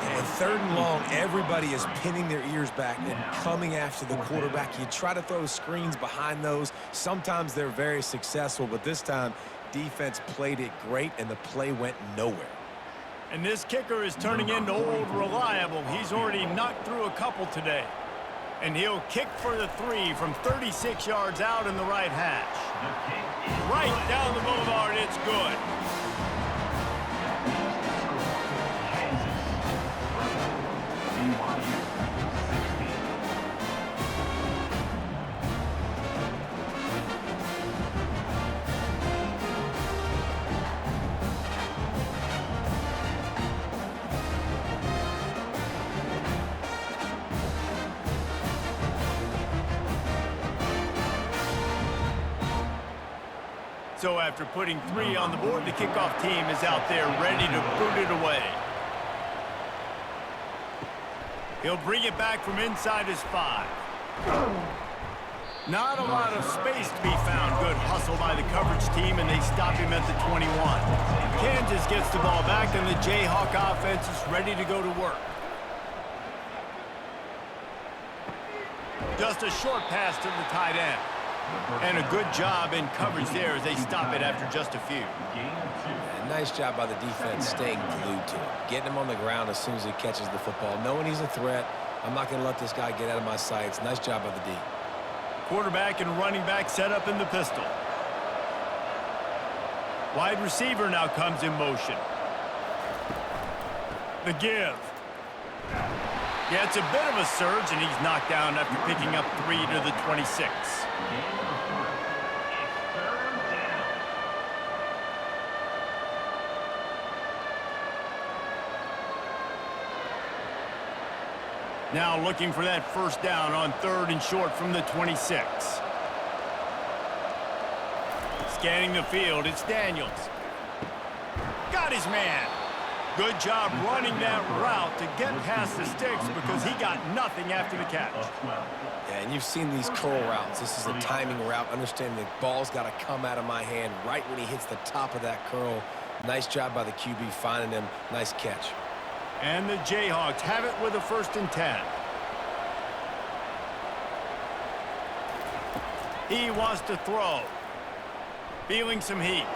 And 3rd and long, everybody is pinning their ears back and coming after the quarterback. You try to throw screens behind those. Sometimes they're very successful, but this time, defense played it great, and the play went nowhere. And this kicker is turning into old reliable. He's already knocked through a couple today. And he'll kick for the 3 from 36 yards out in the right hash. Right down the boulevard, it's good. BYU 16. So after putting 3 on the board, the kickoff team is out there ready to boot it away. He'll bring it back from inside his 5. Not a lot of space to be found. Good hustle by the coverage team, and they stop him at the 21. Kansas gets the ball back, and the Jayhawk offense is ready to go to work. Just a short pass to the tight end. And a good job in coverage there as they stop it after just a few. And nice job by the defense staying glued to it. Getting him on the ground as soon as he catches the football. Knowing he's a threat, I'm not going to let this guy get out of my sights. Nice job by the D. Quarterback and running back set up in the pistol. Wide receiver now comes in motion. The give. Yeah, it's a bit of a surge, and he's knocked down after picking up 3 to the 26. Now looking for that first down on 3rd and short from the 26. Scanning the field, it's Daniels. Got his man. Good job running that route to get past the sticks because he got nothing after the catch. Yeah, and you've seen these curl routes. This is a timing route. Understanding the ball's got to come out of my hand right when he hits the top of that curl. Nice job by the QB finding him. Nice catch. And the Jayhawks have it with a 1st and 10. He wants to throw. Feeling some heat.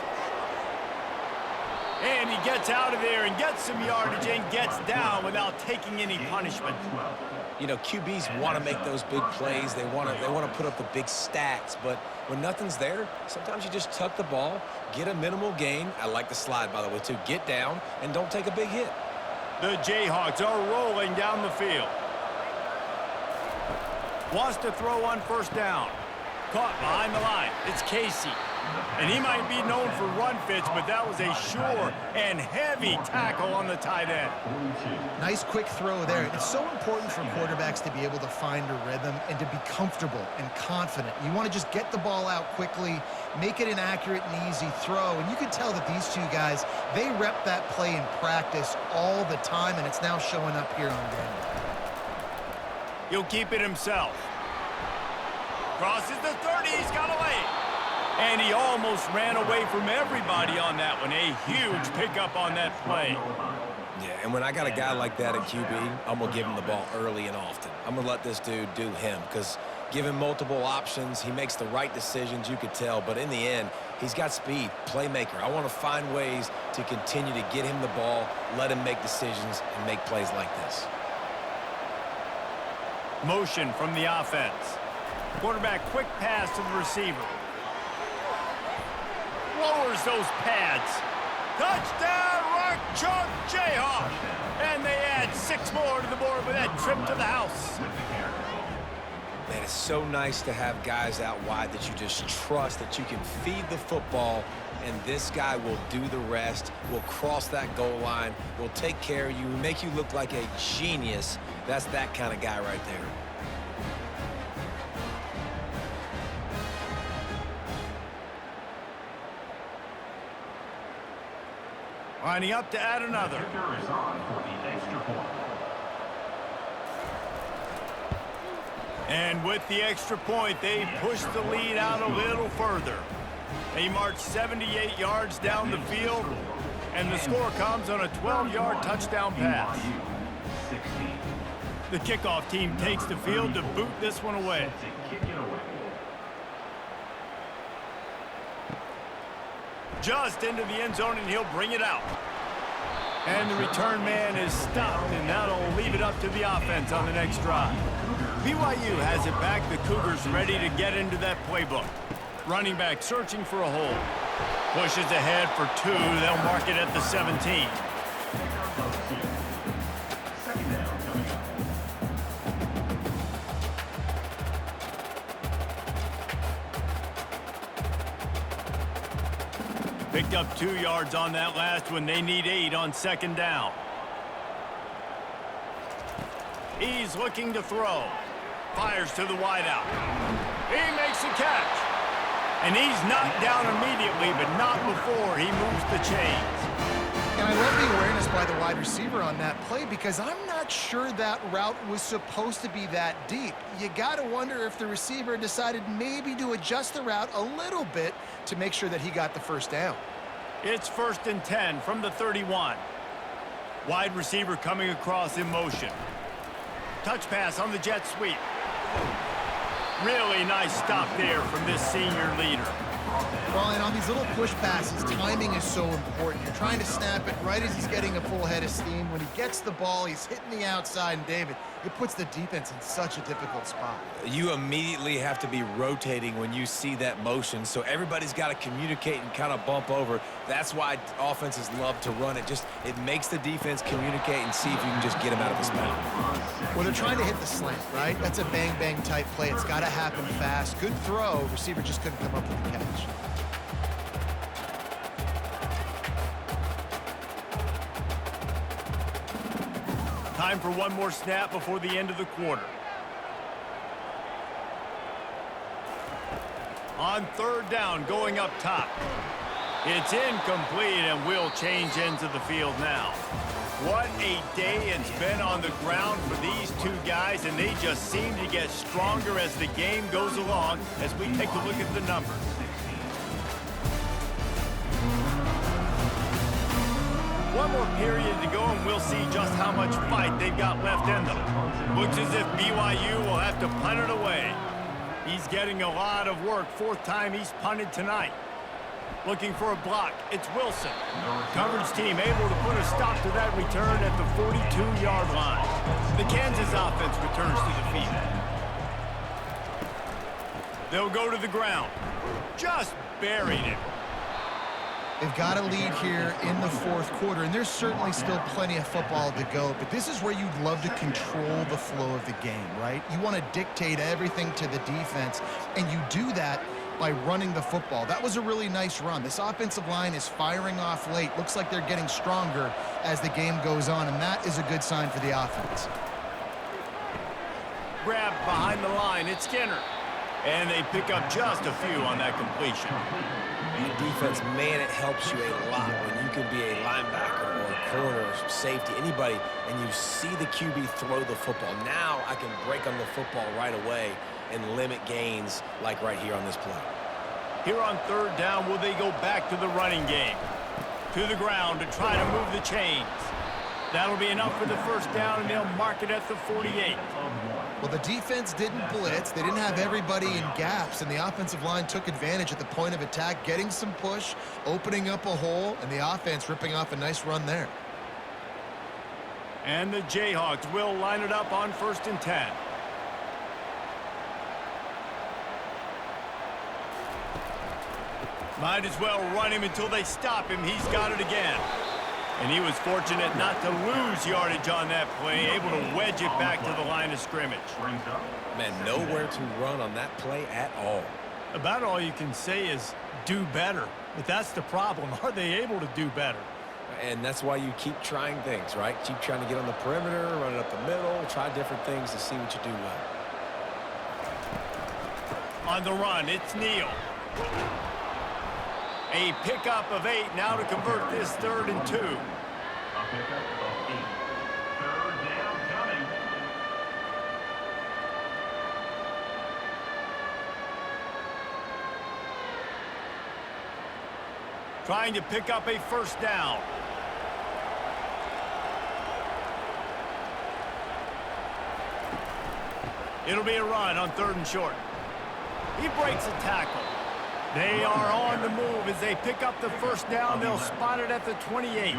And he gets out of there and gets some yardage and gets down without taking any punishment. You know, QBs want to make those big plays. They want to put up the big stats. But when nothing's there, sometimes you just tuck the ball, get a minimal gain. I like the slide, by the way, too. Get down and don't take a big hit. The Jayhawks are rolling down the field. Wants to throw on 1st down. Caught behind the line. It's Casey. And he might be known for run fits, but that was a sure and heavy tackle on the tight end. Nice quick throw there. It's so important for quarterbacks to be able to find a rhythm and to be comfortable and confident. You want to just get the ball out quickly, make it an accurate and easy throw. And you can tell that these two guys, they rep that play in practice all the time, and it's now showing up here on game. He'll keep it himself. Crosses the 30, he's got away. And he almost ran away from everybody on that one. A huge pickup on that play. Yeah, and when I got a guy like that at QB, I'm going to give him the ball early and often. I'm going to let this dude do him because give him multiple options. He makes the right decisions, you could tell. But in the end, he's got speed, playmaker. I want to find ways to continue to get him the ball, let him make decisions, and make plays like this. Motion from the offense. Quarterback quick pass to the receiver. Lowers those pads. Touchdown, Rock Chalk Jayhawks. And they add 6 more to the board with that trip to the house. Man, it's so nice to have guys out wide that you just trust that you can feed the football, and this guy will do the rest, will cross that goal line, will take care of you, make you look like a genius. That's that kind of guy right there. Lining up to add another. Kicker is on for the extra point. And with the extra point, they push the lead out a little further. They march 78 yards down the field, and the score comes on a 12-yard touchdown pass. The kickoff team takes the field to boot this one away. Just into the end zone, and he'll bring it out. And the return man is stopped, and that'll leave it up to the offense on the next drive. BYU has it back. The Cougars ready to get into that playbook. Running back searching for a hole. Pushes ahead for 2. They'll mark it at the 17. Picked up 2 yards on that last one. They need 8 on second down. He's looking to throw. Fires to the wideout. He makes a catch. And he's knocked down immediately, but not before he moves the chains. And I love the awareness by the wide receiver on that play because I'm not sure that route was supposed to be that deep. You got to wonder if the receiver decided maybe to adjust the route a little bit to make sure that he got the first down. It's 1st and 10 from the 31. Wide receiver coming across in motion. Touch pass on the jet sweep. Really nice stop there from this senior leader. Well, and on these little push passes, timing is so important. You're trying to snap it right as he's getting a full head of steam. When he gets the ball, he's hitting the outside, and David, it puts the defense in such a difficult spot. You immediately have to be rotating when you see that motion, so everybody's got to communicate and kind of bump over. That's why offenses love to run it. It makes the defense communicate and see if you can just get him out of the spot. Well, they're trying to hit the slant, right? That's a bang-bang type play. It's got to happen fast. Good throw. Receiver just couldn't come up with the catch. Time for one more snap before the end of the quarter. On third down, going up top. It's incomplete, and we'll change ends of the field now. What a day it's been on the ground for these two guys, and they just seem to get stronger as the game goes along as we take a look at the numbers. One more period to go, and we'll see just how much fight they've got left in them. Looks as if BYU will have to punt it away. He's getting a lot of work. 4th time he's punted tonight. Looking for a block. It's Wilson. Coverage team able to put a stop to that return at the 42-yard line. The Kansas offense returns to the field. They'll go to the ground. Just buried him. They've got a lead here in the 4th quarter, and there's certainly still plenty of football to go, but this is where you'd love to control the flow of the game, right? You want to dictate everything to the defense, and you do that by running the football. That was a really nice run. This offensive line is firing off late. Looks like they're getting stronger as the game goes on, and that is a good sign for the offense. Grab behind the line. It's Skinner. And they pick up just a few on that completion. The defense, man, it helps you a lot when you can be a linebacker or a corner or safety, anybody, and you see the QB throw the football. Now I can break on the football right away and limit gains like right here on this play. Here on third down, will they go back to the running game? To the ground to try to move the chains. That'll be enough for the first down, and they'll mark it at the 48. Well, the defense didn't blitz. They didn't have everybody in gaps, and the offensive line took advantage at the point of attack, getting some push, opening up a hole, and the offense ripping off a nice run there. And the Jayhawks will line it up on 1st and 10. Might as well run him until they stop him. He's got it again. And he was fortunate not to lose yardage on that play, able to wedge it back to the line of scrimmage. Man, nowhere to run on that play at all. About all you can say is do better. But that's the problem. Are they able to do better? And that's why you keep trying things, right? Keep trying to get on the perimeter, run it up the middle, try different things to see what you do well. On the run, it's Neal. A pickup of 8 now to convert this 3rd and 2. A pickup of 8. 3rd down coming. Trying to pick up a 1st down. It'll be a run on 3rd and short. He breaks a tackle. They are on the move as they pick up the 1st down. They'll spot it at the 28.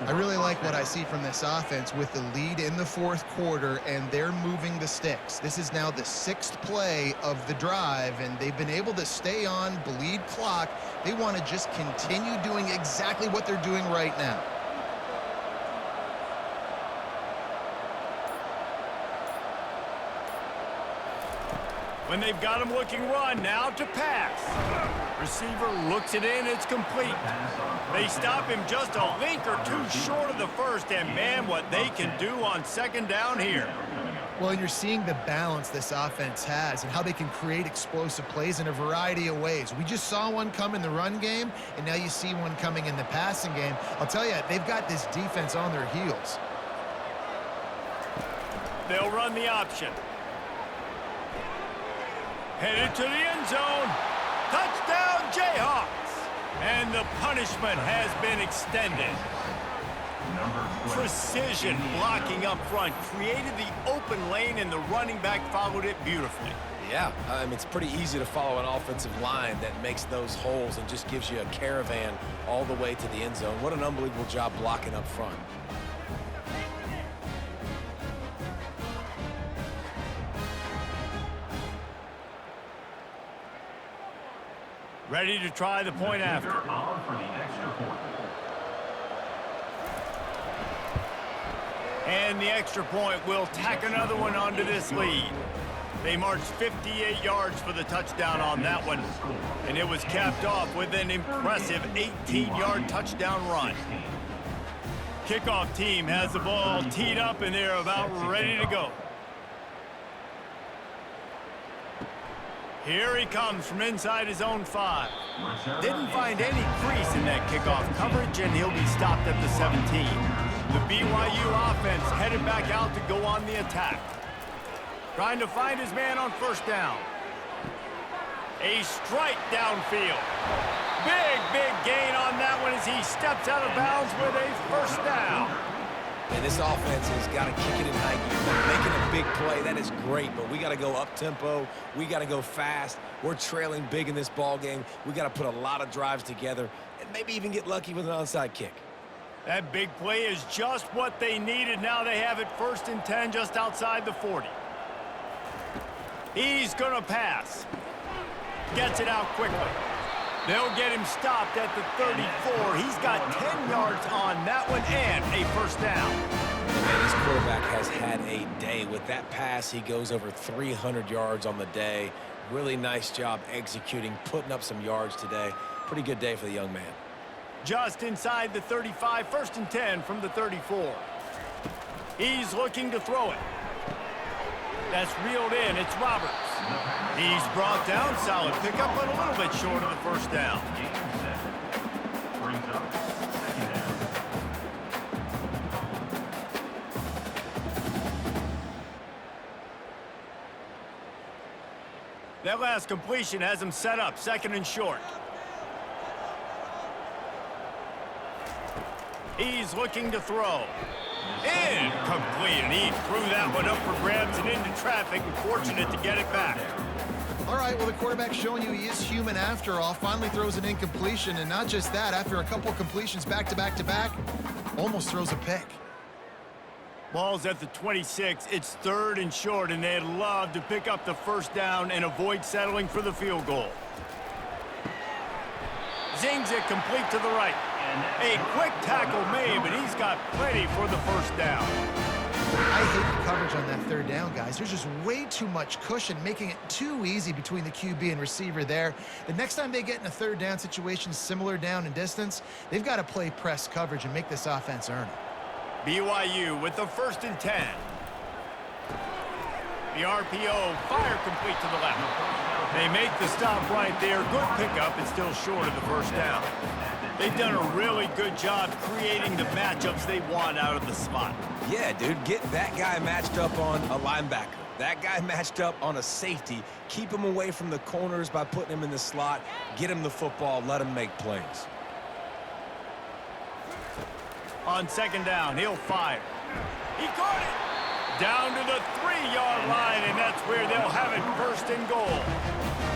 I really like what I see from this offense with the lead in the 4th quarter, and they're moving the sticks. This is now the 6th play of the drive, and they've been able to stay on, bleed clock. They want to just continue doing exactly what they're doing right now. When they've got him looking run, now to pass. Receiver looks it in, it's complete. They stop him just a link or two short of the 1st, and man, what they can do on 2nd down here. Well, you're seeing the balance this offense has and how they can create explosive plays in a variety of ways. We just saw one come in the run game, and now you see one coming in the passing game. I'll tell you, they've got this defense on their heels. They'll run the option. Headed to the end zone. Touchdown, Jayhawks. And the punishment has been extended. Precision blocking up front created the open lane, and the running back followed it beautifully. Yeah, it's pretty easy to follow an offensive line that makes those holes and just gives you a caravan all the way to the end zone. What an unbelievable job blocking up front. Ready to try the point after. On for the extra point. And the extra point will tack another one onto this lead. They marched 58 yards for the touchdown on that one, and it was capped off with an impressive 18-yard touchdown run. Kickoff team has the ball teed up, and they're about ready to go. Here he comes from inside his own 5. Didn't find any crease in that kickoff coverage, and he'll be stopped at the 17. The BYU offense headed back out to go on the attack. Trying to find his man on 1st down. A strike downfield. Big gain on that one as he steps out of bounds with a 1st down. And this offense has got to kick it in high gear. Making a big play, that is great, but we got to go up-tempo. We got to go fast. We're trailing big in this ball game. We got to put a lot of drives together and maybe even get lucky with an onside kick. That big play is just what they needed. Now they have it 1st and 10 just outside the 40. He's going to pass. Gets it out quickly. They'll get him stopped at the 34. He's got 10 yards on that one and a 1st down. Man, this quarterback has had a day. With that pass, he goes over 300 yards on the day. Really nice job executing, putting up some yards today. Pretty good day for the young man. Just inside the 35, 1st and 10 from the 34. He's looking to throw it. That's reeled in. It's Roberts. He's brought down. Solid pickup, but a little bit short of the first down. Brings up 2nd down. That last completion has him set up 2nd and short. He's looking to throw. Incomplete, and he threw that one up for grabs and into traffic, and fortunate to get it back. All right, well, the quarterback's showing you he is human after all. Finally throws an incompletion, and not just that, after a couple completions back-to-back-to-back, almost throws a pick. Ball's at the 26. It's 3rd and short, and they'd love to pick up the first down and avoid settling for the field goal. Zings it complete to the right. A quick tackle made, but he's got plenty for the first down. I hate the coverage on that 3rd down, guys. There's just way too much cushion, making it too easy between the QB and receiver there. The next time they get in a 3rd down situation, similar down and distance, they've got to play press coverage and make this offense earn it. BYU with the 1st and 10. The RPO, fire complete to the left. They make the stop right there. Good pickup. It's still short of the first down. They've done a really good job creating the matchups they want out of the slot. Yeah, dude, get that guy matched up on a linebacker. That guy matched up on a safety. Keep him away from the corners by putting him in the slot. Get him the football. Let him make plays. On 2nd down, he'll fire. He caught it! Down to the 3-yard line, and that's where they'll have it 1st and goal.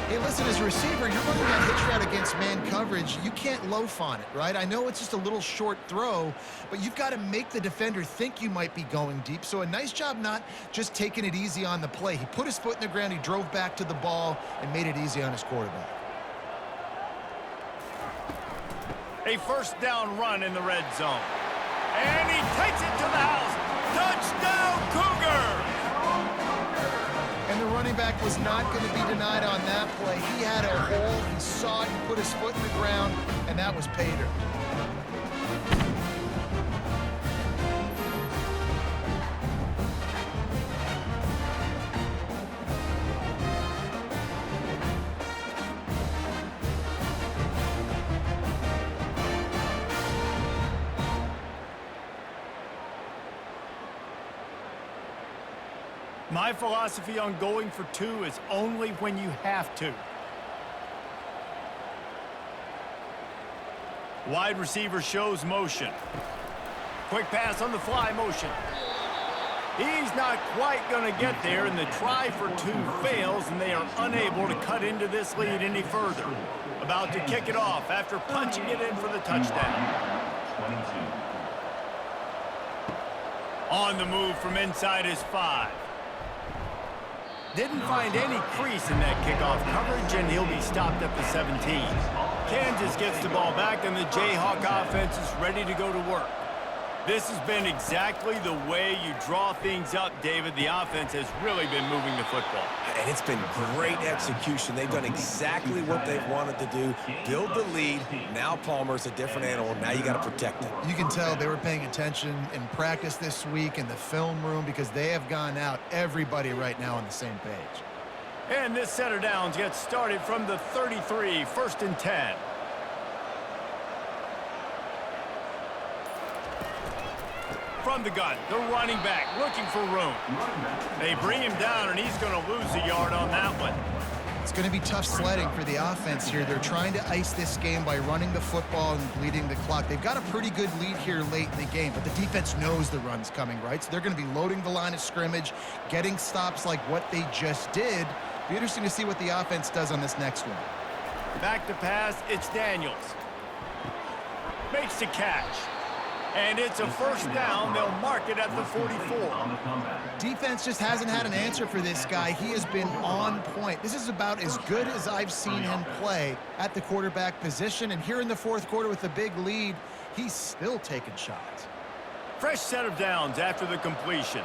Hey, listen, as a receiver, you're running that hitch route against man coverage. You can't loaf on it, right? I know it's just a little short throw, but you've got to make the defender think you might be going deep. So a nice job not just taking it easy on the play. He put his foot in the ground, he drove back to the ball, and made it easy on his quarterback. A 1st down run in the red zone. And he takes it to the house. Touchdown, Cougars! And the running back was not going to be denied on that play. He had a hole, he saw it, he put his foot in the ground, and that was pay dirt. My philosophy on going for 2 is only when you have to. Wide receiver shows motion. Quick pass on the fly motion. He's not quite going to get there, and the try for 2 fails, and they are unable to cut into this lead any further. About to kick it off after punching it in for the touchdown. 22. On the move from inside his 5. Didn't find any crease in that kickoff coverage, and he'll be stopped at the 17. Kansas gets the ball back, and the Jayhawk offense is ready to go to work. This has been exactly the way you draw things up, David. The offense has really been moving the football. And it's been great execution. They've done exactly what they've wanted to do. Build the lead. Now Palmer's a different animal. Now you got to protect it. You can tell they were paying attention in practice this week in the film room because they have gone out, everybody right now on the same page. And this set of downs gets started from the 33, 1st and 10. From the gun, the running back looking for room. They bring him down, and he's going to lose a yard on that one. It's going to be tough sledding for the offense here. They're trying to ice this game by running the football and bleeding the clock. They've got a pretty good lead here late in the game, but the defense knows the run's coming, right? So they're going to be loading the line of scrimmage, getting stops like what they just did. Be interesting to see what the offense does on this next one. Back to pass, it's Daniels. Makes the catch. And it's a 1st down. They'll mark it at the 44. Defense just hasn't had an answer for this guy. He has been on point. This is about as good as I've seen him play at the quarterback position. And here in the 4th quarter with a big lead, he's still taking shots. Fresh set of downs after the completion.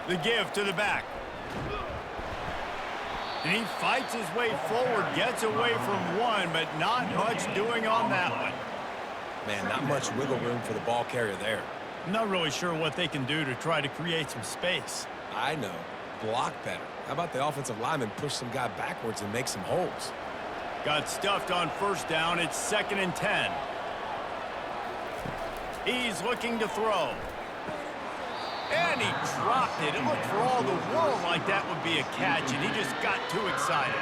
The give to the back. And he fights his way forward, gets away from one, but not much doing on that one. Man, not much wiggle room for the ball carrier there. I'm not really sure what they can do to try to create some space. I know. Block better. How about the offensive lineman push some guy backwards and make some holes? Got stuffed on first down. It's 2nd and 10. He's looking to throw. And he dropped it. It looked for all the world like that would be a catch, and he just got too excited.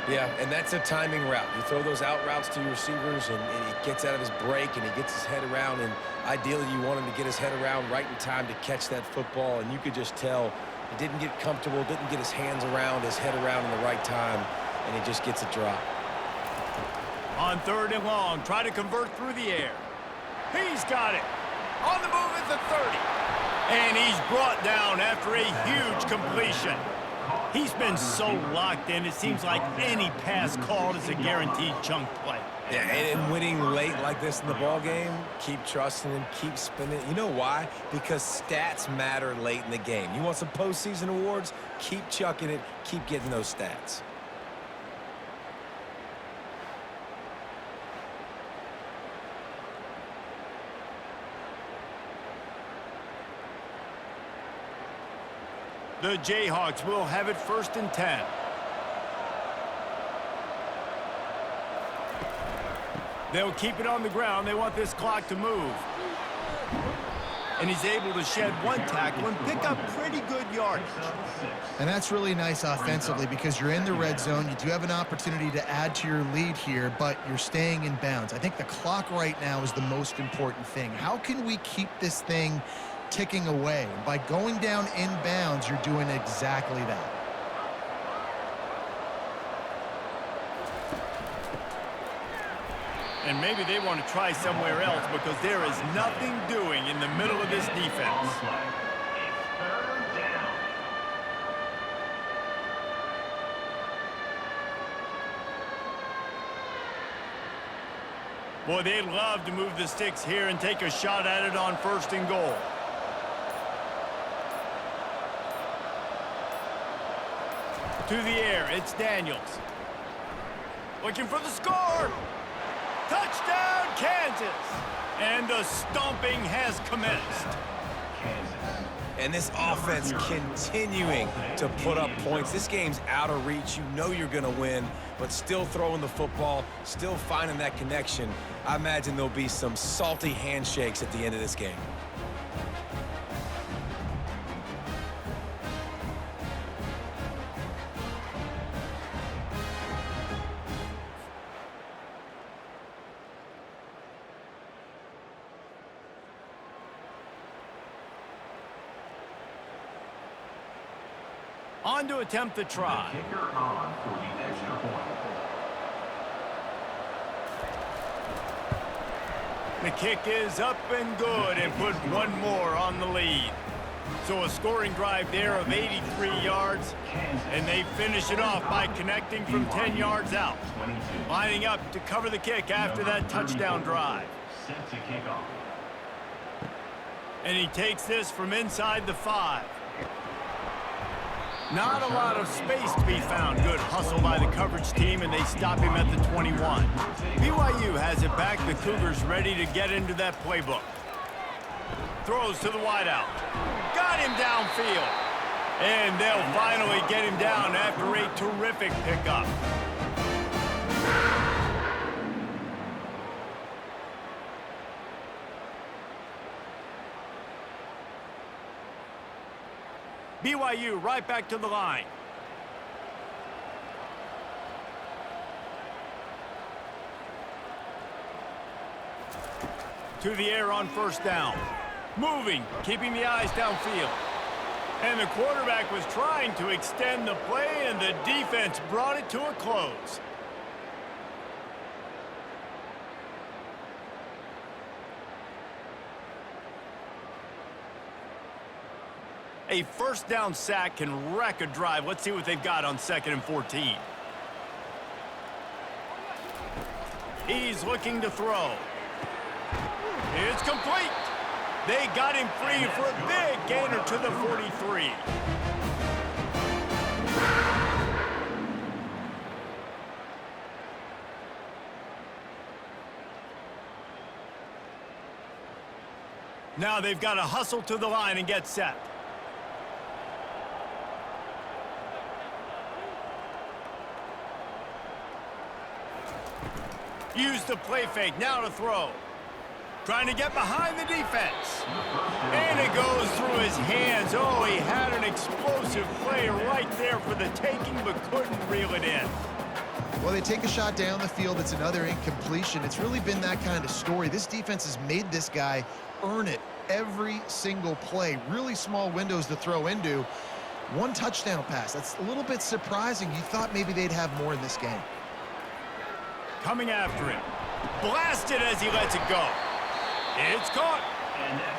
Yeah, and that's a timing route. You throw those out routes to your receivers, and he gets out of his break, and he gets his head around, and ideally you want him to get his head around right in time to catch that football, and you could just tell he didn't get comfortable, didn't get his hands around, his head around in the right time, and he just gets a drop. On 3rd and long, try to convert through the air. He's got it. On the move at the 30. And he's brought down after a huge completion. He's been so locked in, it seems like any pass called is a guaranteed chunk play. Yeah, and winning late like this in the ball game, keep trusting him, keep spinning. You know why? Because stats matter late in the game. You want some postseason awards? Keep chucking it, keep getting those stats. The Jayhawks will have it 1st and 10. They'll keep it on the ground. They want this clock to move. And he's able to shed one tackle and pick up pretty good yardage. And that's really nice offensively because you're in the red zone. You do have an opportunity to add to your lead here, but you're staying in bounds. I think the clock right now is the most important thing. How can we keep this thing ticking away? And by going down in bounds, you're doing exactly that. And maybe they want to try somewhere else because there is nothing doing in the middle of this defense. Boy, they'd love to move the sticks here and take a shot at it on 1st and goal. To the air, it's Daniels. Looking for the score. Touchdown, Kansas. And the stomping has commenced. And this offense continuing to put up points. This game's out of reach. You know you're going to win, but still throwing the football, still finding that connection. I imagine there'll be some salty handshakes at the end of this game. On to attempt the try. Kicker on for the extra point. The kick is up and good and put one more on the lead. So a scoring drive there of 83 yards, and they finish it off by connecting from 10 yards out. Lining up to cover the kick after that touchdown drive. Set to kick off. And he takes this from inside the 5. Not a lot of space to be found. Good hustle by the coverage team, and they stop him at the 21. BYU has it back. The Cougars ready to get into that playbook. Throws to the wideout. Got him downfield. And they'll finally get him down after a terrific pickup. BYU right back to the line. To the air on 1st down. Moving, keeping the eyes downfield. And the quarterback was trying to extend the play, and the defense brought it to a close. A 1st down sack can wreck a drive. Let's see what they've got on 2nd and 14. He's looking to throw. It's complete. They got him free for a big gainer to the 43. Now they've got to hustle to the line and get set. Use the play fake, now to throw. Trying to get behind the defense. And it goes through his hands. Oh, he had an explosive play right there for the taking, but couldn't reel it in. Well, they take a shot down the field. It's another incompletion. It's really been that kind of story. This defense has made this guy earn it every single play. Really small windows to throw into. One touchdown pass. That's a little bit surprising. You thought maybe they'd have more in this game. Coming after him. Blasted as he lets it go. It's caught.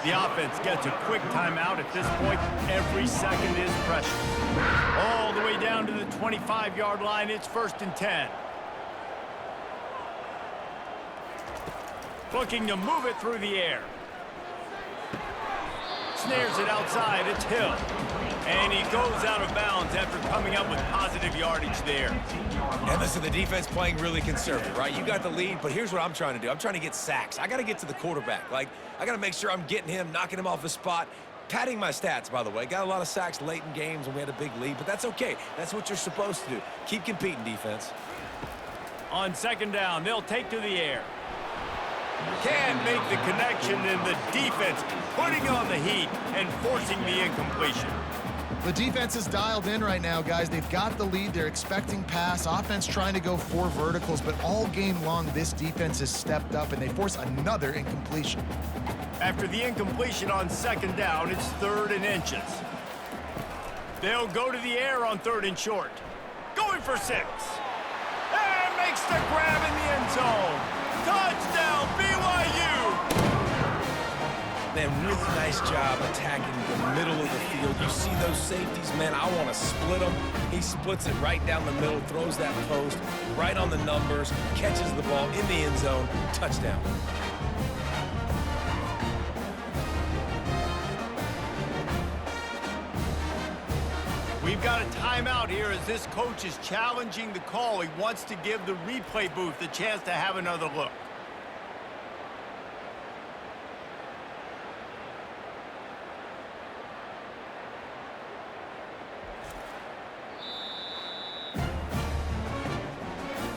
The offense gets a quick timeout. At this point, every second is precious. All the way down to the 25-yard line. It's 1st and 10. Looking to move it through the air. Snares it outside. It's Hill. And he goes out of bounds after coming up with positive yardage there. And listen, the defense playing really conservative, right? You got the lead, but here's what I'm trying to do. I'm trying to get sacks. I got to get to the quarterback. Like, I got to make sure I'm getting him, knocking him off his spot. Padding my stats, by the way. Got a lot of sacks late in games when we had a big lead, but that's okay. That's what you're supposed to do. Keep competing, defense. On 2nd down, they'll take to the air. Can't make the connection, and the defense putting on the heat and forcing the incompletion. The defense is dialed in right now, guys. They've got the lead. They're expecting pass. Offense trying to go 4 verticals, but all game long, this defense has stepped up, and they force another incompletion. After the incompletion on 2nd down, it's 3rd and inches. They'll go to the air on 3rd and short. Going for 6. And makes the grab in the end zone. Touchdown, BYU! Man, really nice job attacking the middle of the field. You see those safeties, man, I want to split them. He splits it right down the middle, throws that post, right on the numbers, catches the ball in the end zone, touchdown. We've got a timeout here as this coach is challenging the call. He wants to give the replay booth the chance to have another look.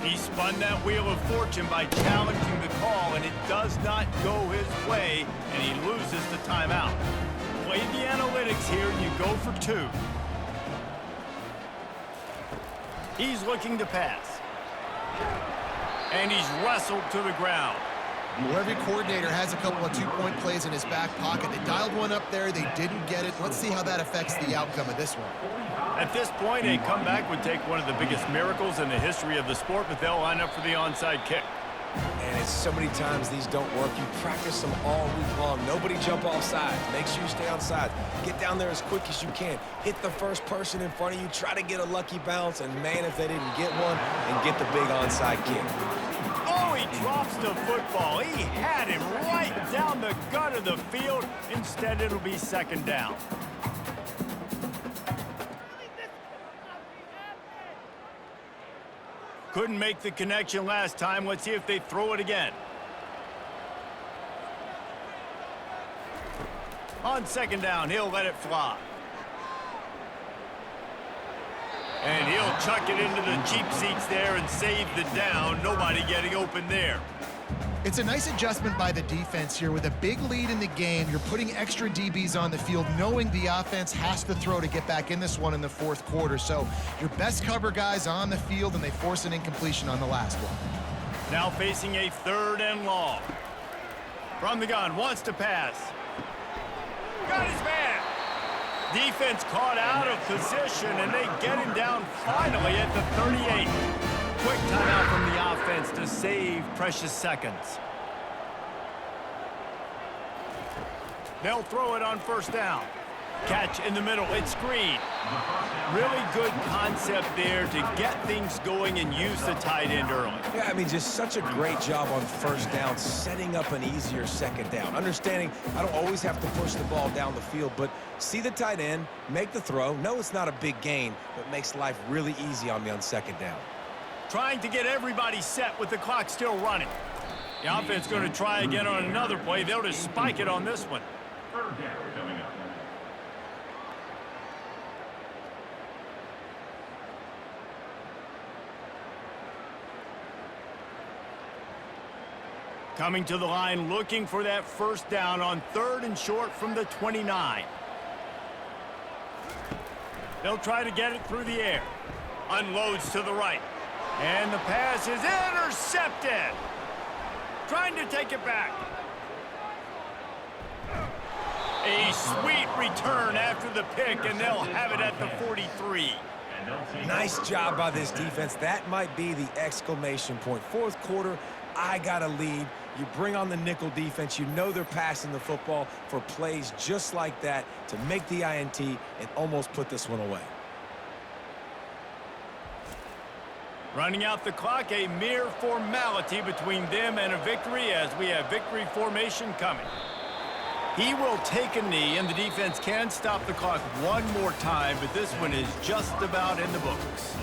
He spun that wheel of fortune by challenging the call, and it does not go his way, and he loses the timeout. Play the analytics here, and you go for 2. He's looking to pass. And he's wrestled to the ground. Well, every coordinator has a couple of 2-point plays in his back pocket. They dialed one up there. They didn't get it. Let's see how that affects the outcome of this one. At this point, a comeback would take one of the biggest miracles in the history of the sport, but they'll line up for the onside kick. And it's so many times these don't work. You practice them all week long. Nobody jump off sides. Make sure you stay on sides. Get down there as quick as you can. Hit the first person in front of you. Try to get a lucky bounce. And, man, if they didn't get one, and get the big onside kick. Oh, he drops the football. He had him right down the gut of the field. Instead, it'll be 2nd down. Couldn't make the connection last time. Let's see if they throw it again. On 2nd down, he'll let it fly. And he'll chuck it into the cheap seats there and save the down. Nobody getting open there. It's a nice adjustment by the defense here. With a big lead in the game, you're putting extra DBs on the field, knowing the offense has to throw to get back in this one in the 4th quarter. So your best cover guys on the field, and they force an incompletion on the last one. Now facing a 3rd and long. From the gun, wants to pass. Got his man. Defense caught out of position, and they get him down finally at the 38. Quick timeout from the offense to save precious seconds. They'll throw it on 1st down. Catch in the middle. It's screen. Really good concept there to get things going and use the tight end early. Yeah, I mean, just such a great job on first down, setting up an easier second down. Understanding I don't always have to push the ball down the field, but see the tight end, make the throw. No, it's not a big gain, but makes life really easy on me on second down. Trying to get everybody set with the clock still running. The offense going to try again on another play. They'll just spike it on this one. Third down coming up. Coming to the line, looking for that first down on 3rd and short from the 29. They'll try to get it through the air. Unloads to the right. And the pass is intercepted. Trying to take it back. A sweet return after the pick, and they'll have it at the 43. Nice job by this defense. That might be the exclamation point. Fourth quarter, I got a lead. You bring on the nickel defense. You know they're passing the football for plays just like that to make the INT and almost put this one away. Running out the clock, a mere formality between them and a victory as we have victory formation coming. He will take a knee, and the defense can stop the clock one more time, but this one is just about in the books.